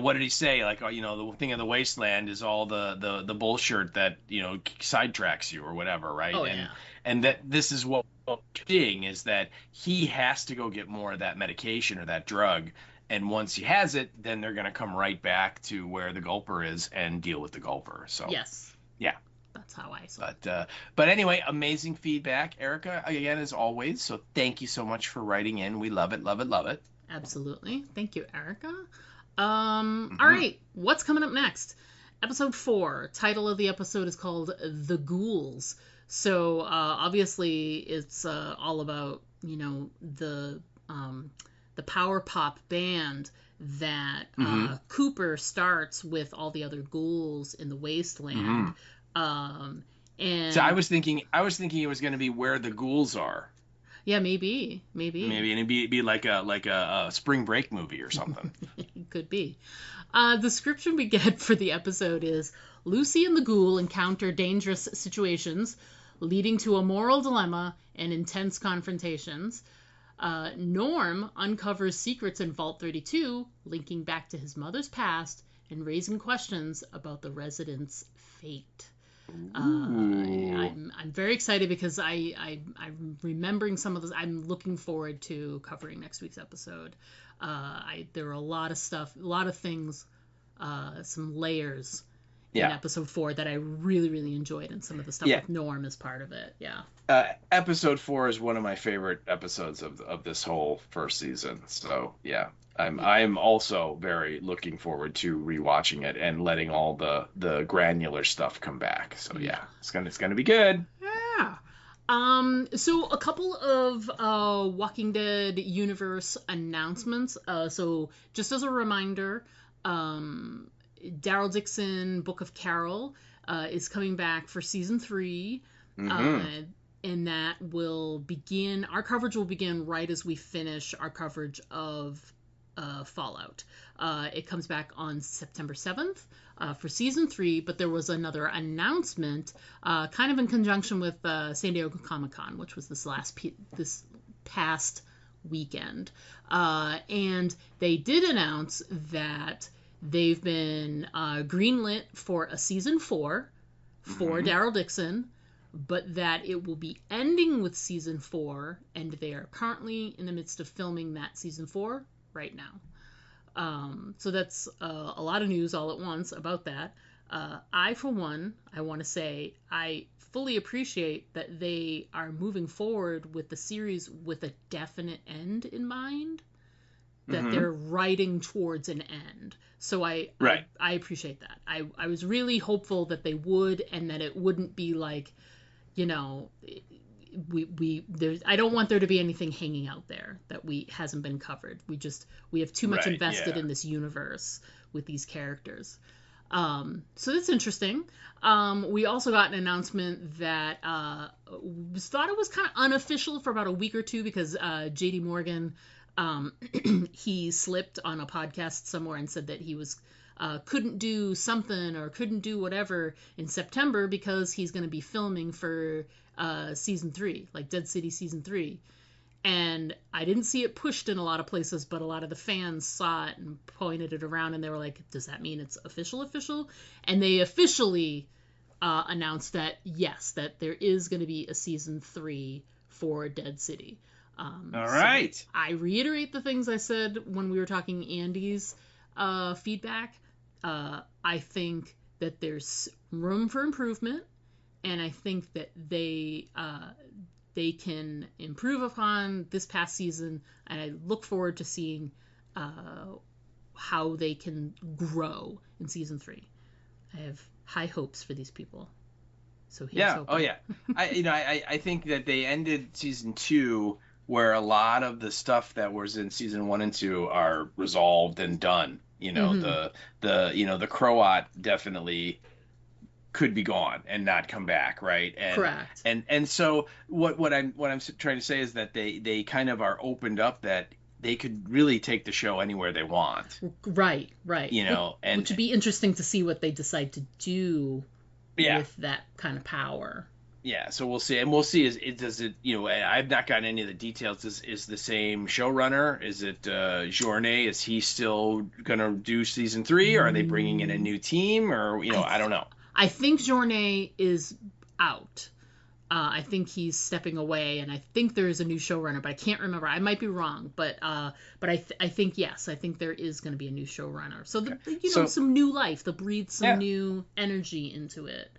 what did he say? Like, you know, the thing of the wasteland is all the bullshit that, you know, sidetracks you or whatever, right? Oh, and yeah. and that this is what we're seeing is that he has to go get more of that medication or that drug. And once he has it, then they're going to come right back to where the Gulper is and deal with the Gulper. So Yes. yeah. That's how I saw it. But anyway, amazing feedback, Erica, again, as always. So thank you so much for writing in. We love it, love it, love it. Absolutely. Thank you, Erica. All right. What's coming up next? Episode 4. Title of the episode is called The Ghouls. So obviously it's all about, you know, the power pop band that Cooper starts with all the other ghouls in the wasteland. And So I was thinking it was going to be Where the Ghouls Are. yeah, maybe, And it'd be like a spring break movie or something. It could be. The description we get for the episode is Lucy and the ghoul encounter dangerous situations, leading to a moral dilemma and intense confrontations. Norm uncovers secrets in Vault 32, linking back to his mother's past and raising questions about the residents' fate. I'm very excited because I'm remembering some of this. I'm looking forward to covering next week's episode. There are a lot of stuff, a lot of things, some layers in episode 4 that I really, really enjoyed, and some of the stuff with Norm is part of it. Yeah. Episode 4 is one of my favorite episodes of this whole first season. So yeah, I'm also very looking forward to rewatching it and letting all the granular stuff come back. So yeah, it's gonna be good. Yeah. So a couple of Walking Dead universe announcements. So just as a reminder, Daryl Dixon, Book of Carol, is coming back for season 3. And that will begin, our coverage will begin right as we finish our coverage of Fallout. It comes back on September 7th for season 3, but there was another announcement kind of in conjunction with San Diego Comic-Con, which was this past weekend. And they did announce that they've been greenlit for a season 4 for Daryl Dixon, but that it will be ending with season 4, and they are currently in the midst of filming that season 4 right now. So that's a lot of news all at once about that. I, for one, I want to say I fully appreciate that they are moving forward with the series with a definite end in mind, that they're writing towards an end. So I appreciate that. I was really hopeful that they would, and that it wouldn't be like, you know, I don't want there to be anything hanging out there that hasn't been covered. We have too much invested in this universe with these characters. So that's interesting. We also got an announcement that thought it was kind of unofficial for about a week or two, because JD Morgan, he slipped on a podcast somewhere and said that he was couldn't do something or couldn't do whatever in September because he's going to be filming for season 3, like Dead City season 3. And I didn't see it pushed in a lot of places, but a lot of the fans saw it and pointed it around, and they were like, does that mean it's official? And they officially announced that, yes, that there is going to be a season 3 for Dead City. All right. So I reiterate the things I said when we were talking Andy's feedback. I think that there's room for improvement, and I think that they can improve upon this past season, and I look forward to seeing how they can grow in season 3. I have high hopes for these people. So here's hoping. Oh yeah. I think that they ended season 2 where a lot of the stuff that was in season 1 and 2 are resolved and done. The Croat definitely could be gone and not come back, right? And, correct. And so what I'm trying to say is that they kind of are opened up that they could really take the show anywhere they want. Right. And which would be interesting to see what they decide to do yeah. with that kind of power. Yeah, so we'll see, and we'll see. I've not gotten any of the details. Is the same showrunner? Is it Journey? Is he still gonna do season 3, or are they bringing in a new team? Or I don't know. I think Journey is out. I think he's stepping away, and I think there is a new showrunner, but I can't remember. I might be wrong, but I think yes. I think there is going to be a new showrunner. So some new life. They'll breathe some new energy into it.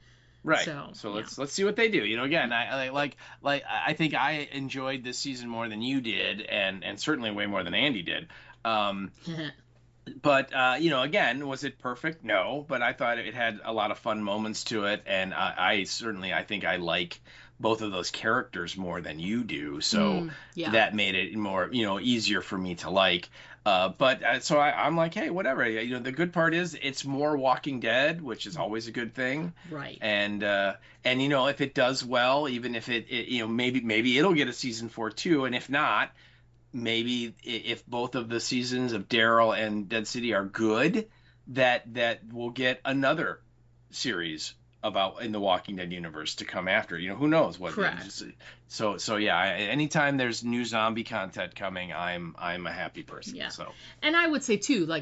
Right. So let's see what they do. Again, I think I enjoyed this season more than you did, and certainly way more than Andy did. But again, was it perfect? No, but I thought it had a lot of fun moments to it, and I think I like both of those characters more than you do. So that made it more easier for me to like. So I'm like, hey, whatever. The good part is it's more Walking Dead, which is always a good thing. Right. And if it does well, even if it maybe it'll get a season 4 too, and if not, maybe if both of the seasons of Daryl and Dead City are good, that we'll get another series about in the Walking Dead universe to come after. Who knows what. Correct. So yeah, anytime there's new zombie content coming, I'm a happy person. Yeah. So. And I would say too,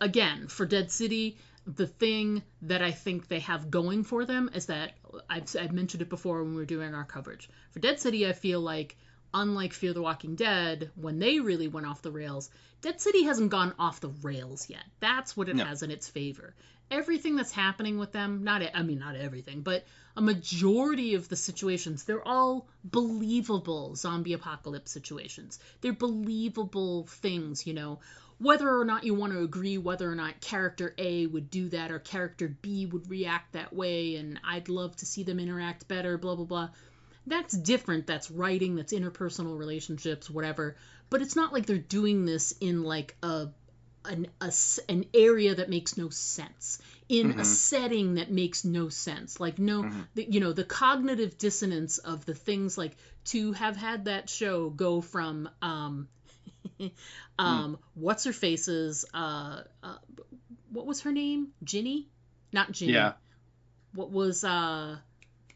again, for Dead City, the thing that I think they have going for them is that I've mentioned it before when we were doing our coverage. For Dead City, I feel like, unlike Fear the Walking Dead, when they really went off the rails, Dead City hasn't gone off the rails yet. That's what it has in its favor. Everything that's happening with them, not everything, but a majority of the situations, they're all believable zombie apocalypse situations. They're believable things, whether or not you want to agree whether or not character A would do that or character B would react that way, and I'd love to see them interact better, blah, blah, blah. That's different. That's writing, that's interpersonal relationships, whatever. But it's not like they're doing this in like an area that makes no sense, in a setting that makes no sense. Like the cognitive dissonance of the things, like to have had that show go from what's her face's what was her name? Ginny? Not Ginny. Yeah. What was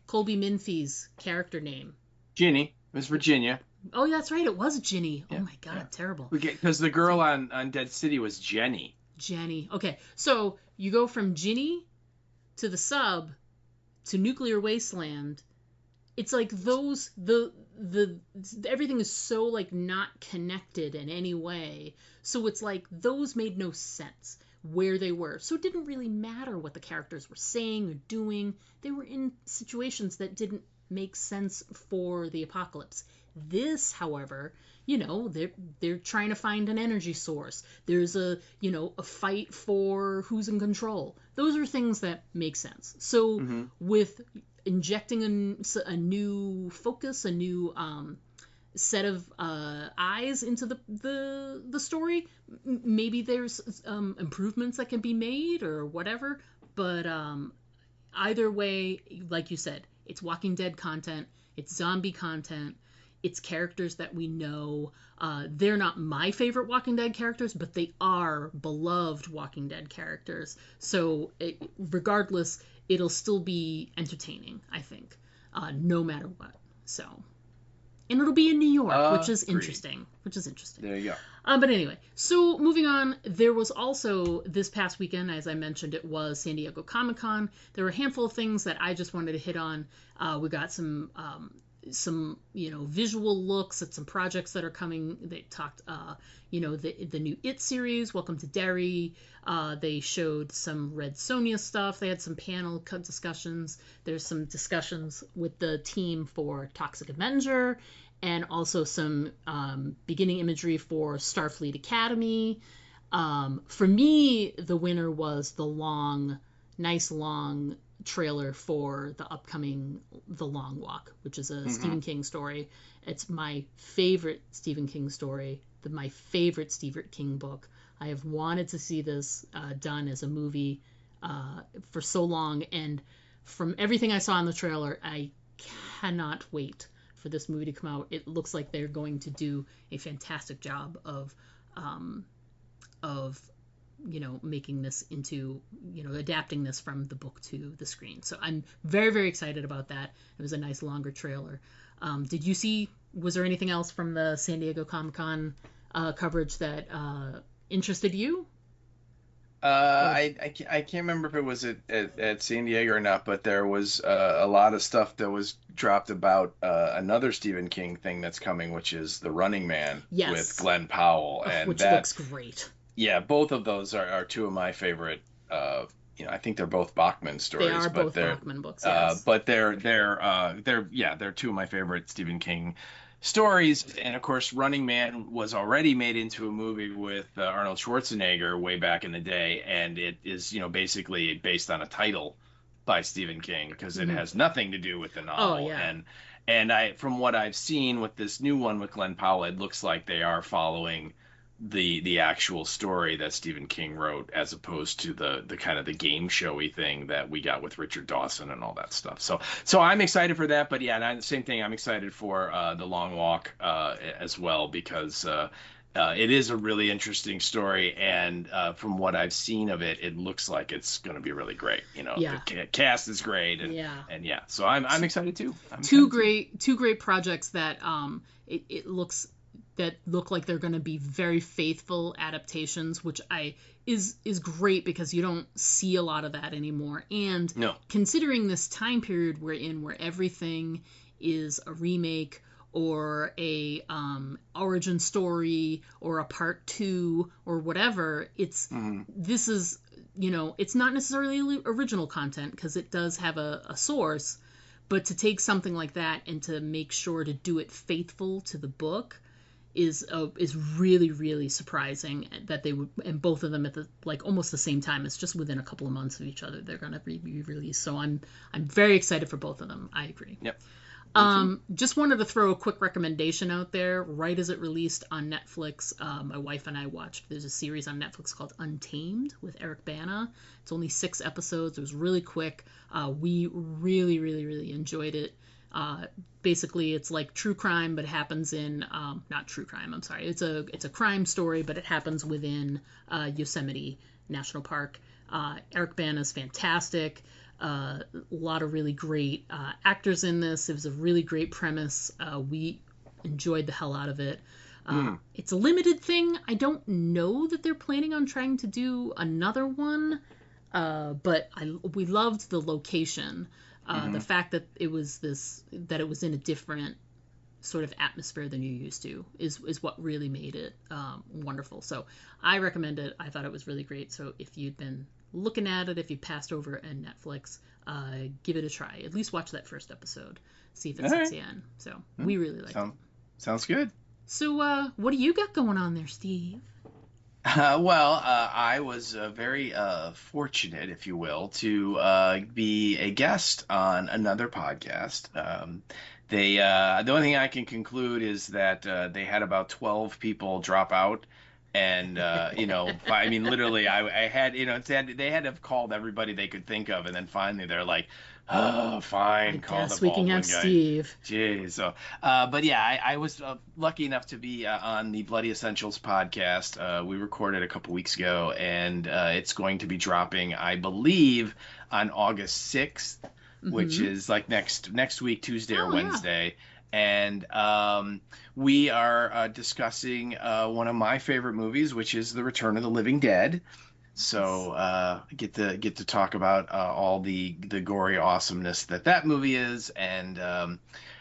Colby Minfie's character name? Ginny. It was Virginia. Oh, that's right. It was Ginny. Yeah, oh my God, terrible. Because the girl on Dead City was Jenny. Jenny. Okay, so you go from Ginny to the sub to Nuclear Wasteland. It's like the everything is so like not connected in any way. So it's like those made no sense where they were. So it didn't really matter what the characters were saying or doing. They were in situations that didn't make sense for the apocalypse. This, however, they're trying to find an energy source. There's a fight for who's in control. Those are things that make sense. So with injecting a new focus, a new set of eyes into the story, maybe there's improvements that can be made or whatever. But either way, like you said, it's Walking Dead content, it's zombie content, it's characters that we know. They're not my favorite Walking Dead characters, but they are beloved Walking Dead characters. So regardless, it'll still be entertaining, I think, no matter what. So, and it'll be in New York, which is interesting. There you go. But anyway, so moving on, there was also this past weekend, as I mentioned, it was San Diego Comic-Con. There were a handful of things that I just wanted to hit on. We got some some visual looks at some projects that are coming. They talked the new It series, Welcome to Derry. They showed some Red Sonja stuff. They had some panel discussions. There's some discussions with the team for Toxic Avenger, and also some beginning imagery for Starfleet Academy. For me, the winner was the nice long trailer for the upcoming The Long Walk, which is a Stephen King story. It's my favorite Stephen King story, my favorite Stephen King book. I have wanted to see this done as a movie for so long, and from everything I saw in the trailer, I cannot wait for this movie to come out. It looks like they're going to do a fantastic job of making this into, adapting this from the book to the screen. So I'm very, very excited about that. It was a nice longer trailer. Was there anything else from the San Diego Comic-Con coverage that interested you? I can't remember if it was at San Diego or not, but there was a lot of stuff that was dropped about another Stephen King thing that's coming, which is The Running Man with Glenn Powell, and which looks great. Yeah, both of those are two of my favorite. I think they're both Bachman stories. They are both Bachman books. Yes. But they're two of my favorite Stephen King stories. And of course, Running Man was already made into a movie with Arnold Schwarzenegger way back in the day, and it is basically based on a title by Stephen King, because it has nothing to do with the novel. Oh, yeah. And from what I've seen with this new one with Glenn Powell, it looks like they are following the actual story that Stephen King wrote, as opposed to the kind of the game showy thing that we got with Richard Dawson and all that stuff. So I'm excited for that. But yeah, same thing. I'm excited for The Long Walk as well, because it is a really interesting story, and from what I've seen of it, it looks like it's going to be really great. The cast is great, and so I'm excited too. Two great projects that it looks that look like they're going to be very faithful adaptations, which is great, because you don't see a lot of that anymore. And considering this time period we're in, where everything is a remake or a origin story or a part 2 or whatever, this is it's not necessarily original content, because it does have a source, but to take something like that and to make sure to do it faithful to the book is really, really surprising that they would, and both of them at almost the same time. It's just within a couple of months of each other they're going to be released. So I'm very excited for both of them. I agree. Yep. Just wanted to throw a quick recommendation out there. Right as it released on Netflix, my wife and I watched. There's a series on Netflix called Untamed with Eric Bana. It's only 6 episodes. It was really quick. We really, really, really enjoyed it. Basically, it's like true crime, but it happens in not true crime. I'm sorry. It's a crime story, but it happens within Yosemite National Park. Eric Bana is fantastic. A lot of really great actors in this. It was a really great premise. We enjoyed the hell out of it. It's a limited thing. I don't know that they're planning on trying to do another one, but we loved the location. The fact that it was in a different sort of atmosphere than you're used to is what really made it wonderful. So I recommend it. I thought it was really great. So if you'd been looking at it, if you passed over at Netflix, give it a try. At least watch that first episode. See if it sucks you in. So we really liked it. Sounds good. So what do you got going on there, Steve? I was very fortunate, if you will, to be a guest on another podcast. The only thing I can conclude is that they had about 12 people drop out. And, I mean, literally, I had, they had to have called everybody they could think of. And then finally they're like, oh, fine, call the Baldwin guy. Steve. Jeez. So, but yeah, I was lucky enough to be on the Bloody Essentials podcast. We recorded a couple weeks ago, and it's going to be dropping, I believe, on August 6th, which is like next week, Tuesday or Wednesday. Yeah. And we are discussing one of my favorite movies, which is The Return of the Living Dead. So get to talk about all the gory awesomeness that movie is, and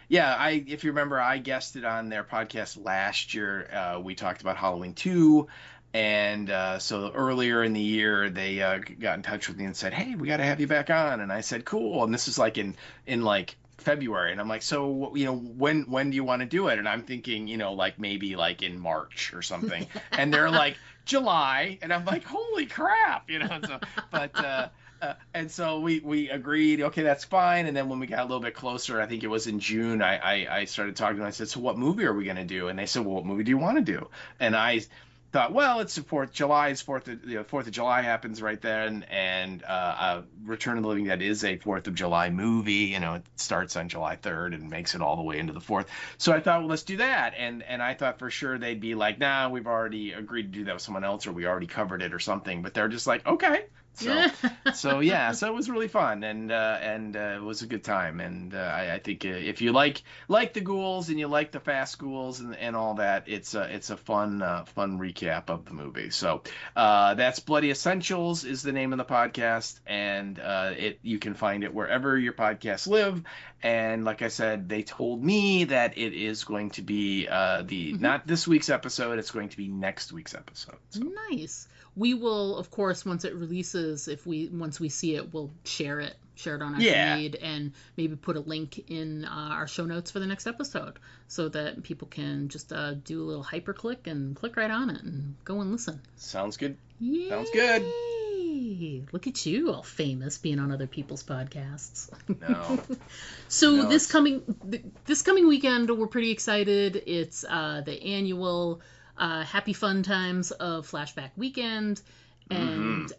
Yeah, if you remember, I guested on their podcast last year. We talked about Halloween 2. And so earlier in the year, they got in touch with me and said, "Hey, we got to have you back on." And I said, "Cool." And this is like in like February, and I'm like, "So, when do you want to do it?" And I'm thinking, like maybe like in March or something. And they're like, "July," and I'm like, "Holy crap!" So, and so we agreed, okay, that's fine. And then when we got a little bit closer, I think it was in June, I started talking to them. I said, "So what movie are we going to do?" And they said, "Well, what movie do you want to do?" And I thought, well, it's the 4th of July. It's 4th of July happens right then. And Return of the Living Dead is a 4th of July movie. It starts on July 3rd and makes it all the way into the 4th. So I thought, well, let's do that. And I thought for sure they'd be like, "Nah, we've already agreed to do that with someone else, or we already covered it or something." But they're just like, "Okay." So yeah, so it was really fun, and it was a good time. And I think if you like the ghouls and you like the fast ghouls and all that, it's a fun recap of the movie. So that's Bloody Essentials is the name of the podcast, and you can find it wherever your podcasts live. And like I said, they told me that it is going to be not this week's episode, it's going to be next week's episode. So. Nice. We will, of course, once it releases, once we see it, we'll share it on our feed, and maybe put a link in our show notes for the next episode, so that people can just do a little hyperclick and click right on it and go and listen. Sounds good. Yay! Sounds good. Look at you, all famous, being on other people's podcasts. No. So this coming weekend, we're pretty excited. It's the annual Happy Fun Times of Flashback Weekend, and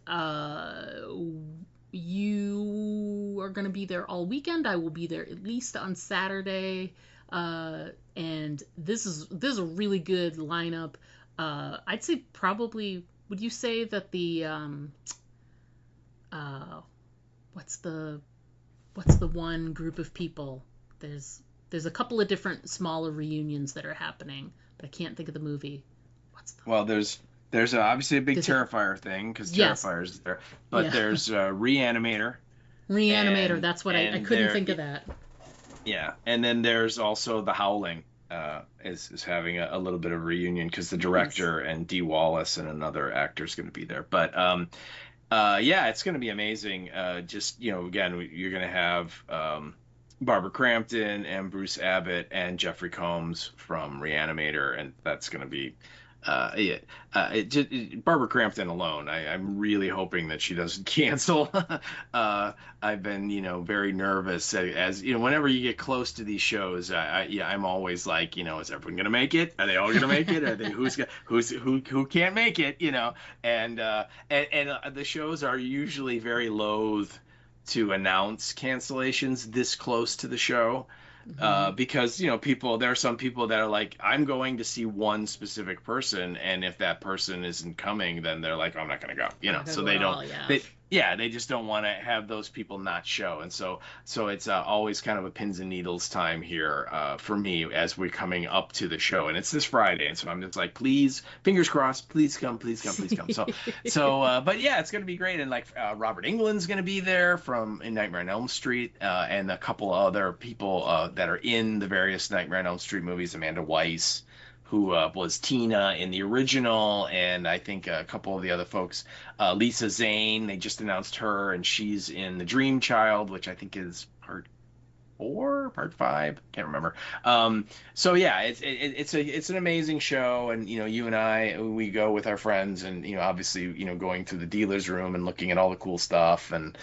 you are going to be there all weekend. I will be there at least on Saturday, and this is a really good lineup. I'd say probably, would you say that the what's the one group of people? There's a couple of different smaller reunions that are happening, but I can't think of the movie. Well, there's obviously a big Terrifier thing, because Terrifier's there, but there's Reanimator. Reanimator, that's what I couldn't think of that. Yeah, and then there's also The Howling is having a little bit of a reunion, because the director and Dee Wallace and another actor is going to be there. But yeah, it's going to be amazing. Just again, you're going to have Barbara Crampton and Bruce Abbott and Jeffrey Combs from Reanimator, and that's going to be Barbara Crampton alone. I'm really hoping that she doesn't cancel. I've been very nervous as whenever you get close to these shows. I'm always like, is everyone gonna make it? Are they all gonna make it? Are they who can't make it? And the shows are usually very loath to announce cancellations this close to the show. Because there are some people that are like, I'm going to see one specific person, and if that person isn't coming, then they're like, I'm not going to go. So they don't. They just don't want to have those people not show, and so it's always kind of a pins and needles time here for me as we're coming up to the show, and it's this Friday, and so I'm just like, please, fingers crossed, please come. So but yeah, it's going to be great, and like Robert Englund's going to be there from in Nightmare on Elm Street, and a couple other people that are in the various Nightmare on Elm Street movies. Amanda Weiss, who was Tina in the original, and I think a couple of the other folks. Lisa Zane, they just announced her, and she's in The Dream Child, which I think is part 4, part 5, can't remember. So yeah, it's an amazing show, and you and I, we go with our friends, and obviously going through the dealer's room and looking at all the cool stuff, and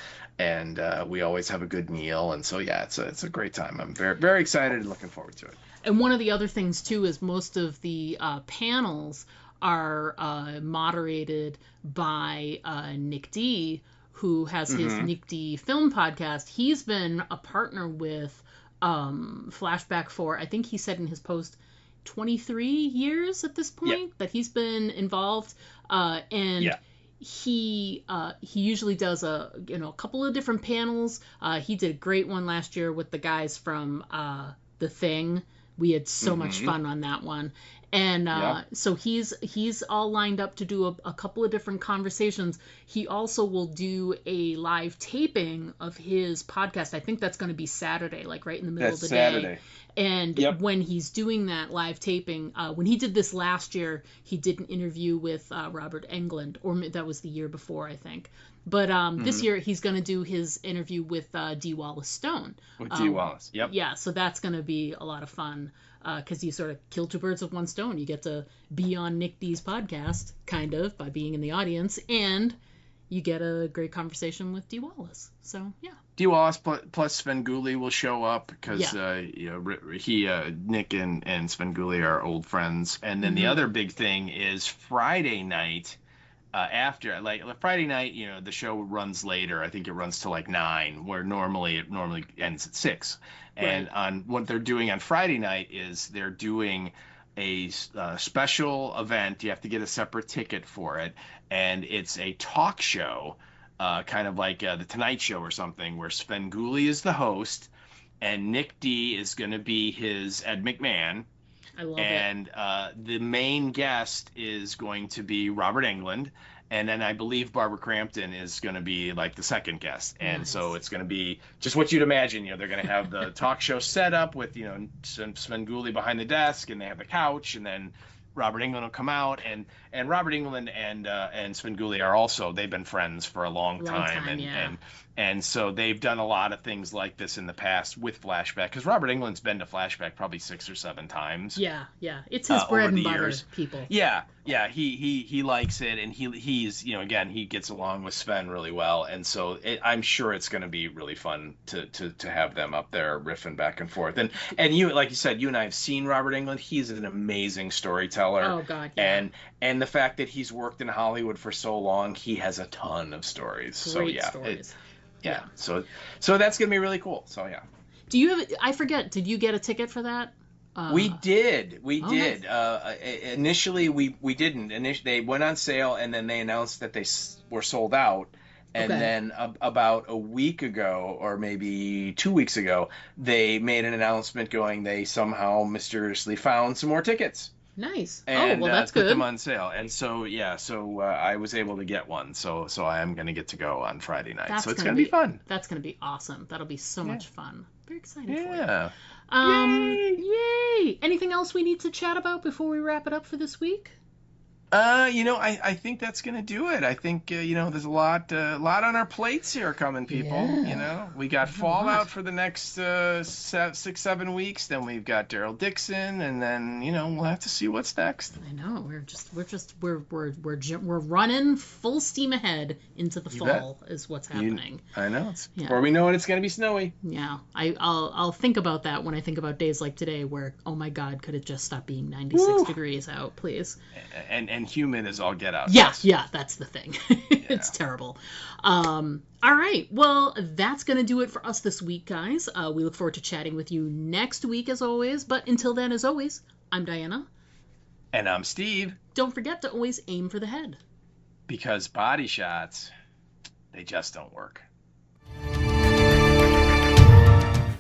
we always have a good meal, and so yeah, it's a great time. I'm very, very excited and looking forward to it. And one of the other things, too, is most of the panels are moderated by Nick D., who has his Nick D. Film podcast. He's been a partner with Flashback for, I think he said in his post, 23 years at this point that he's been involved. He usually does a couple of different panels. He did a great one last year with the guys from The Thing. We had so much fun on that one. And Yep. so he's all lined up to do a couple of different conversations. He also will do a live taping of his podcast. I think that's going to be Saturday, like right in the middle That's of the Saturday. day. And Yep. when he's doing that live taping, when he did this last year, he did an interview with Robert Englund, or that was the year before, I think. But this year he's going to do his interview with D. Wallace Stone. With D. Wallace. Yep. Yeah, so that's going to be a lot of fun because you sort of kill two birds with one stone. You get to be on Nick D's podcast, kind of, by being in the audience, and you get a great conversation with D. Wallace. So, yeah. D. Wallace plus Svengoolie will show up because Yeah. Nick and Svengoolie are old friends. And then the other big thing is Friday night. After Friday night, the show runs later. I think it runs to like 9, where it normally ends at 6. And on what they're doing on Friday night is they're doing a special event. You have to get a separate ticket for it, and it's a talk show, kind of like the Tonight Show or something, where Svengoolie is the host, and Nick D is going to be his Ed McMahon. I love And the main guest is going to be Robert Englund, and then I believe Barbara Crampton is going to be like the second guest. And so it's going to be just what you'd imagine. They're going to have the talk show set up with Svengoolie behind the desk, and they have the couch, and then Robert Englund will come out, and Robert Englund and Svengoolie are also, they've been friends for a long time, and so they've done a lot of things like this in the past with Flashback, because Robert Englund's been to Flashback probably 6 or 7 times. Yeah, it's his bread over and the butter, years. people. Yeah, he likes it, and he's again, he gets along with Sven really well, and so I'm sure it's going to be really fun to have them up there riffing back and forth. And you, like you said, you and I have seen Robert Englund. He's an amazing storyteller. Oh God, yeah. And the fact that he's worked in Hollywood for so long, he has a ton of stories. Great stories. Yeah. So that's gonna be really cool. So yeah. Do you have? I forget. Did you get a ticket for that? We did. Nice. Initially, we didn't. They went on sale, and then they announced that they were sold out. And then about a week ago, or maybe 2 weeks ago, they made an announcement going they somehow mysteriously found some more tickets. Nice. And that's put good. them on sale. And so I was able to get one. So I am going to get to go on Friday night. So it's going to be fun. That's going to be awesome. That'll be so much fun. Very excited for you. Yeah. Yay! Anything else we need to chat about before we wrap it up for this week? I think that's gonna do it. I think there's a lot on our plates here coming, people. Yeah. We got Fallout for the next 6-7 weeks. Then we've got Daryl Dixon, and then we'll have to see what's next. I know we're running full steam ahead into the fall is what's happening. I know. Before we know it, it's gonna be snowy. Yeah, I'll think about that when I think about days like today, where oh my God, could it just stop being 96 degrees out, please? And humid as all get out. Yeah, that's the thing. It's terrible. All right, well, that's going to do it for us this week, guys. We look forward to chatting with you next week, as always. But until then, as always, I'm Diana. And I'm Steve. Don't forget to always aim for the head. Because body shots, they just don't work.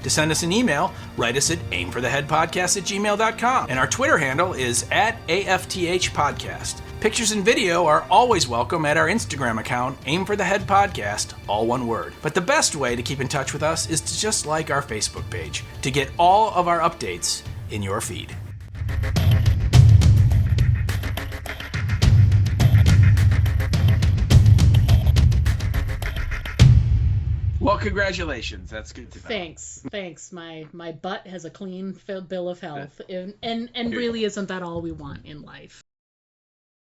To send us an email, write us at aimfortheheadpodcast@gmail.com. And our Twitter handle is @AFTH Podcast. Pictures and video are always welcome at our Instagram account, Aim for the Head Podcast, all one word. But the best way to keep in touch with us is to just like our Facebook page to get all of our updates in your feed. Well, congratulations. That's good to know. Thanks. My butt has a clean bill of health, and really isn't that all we want in life?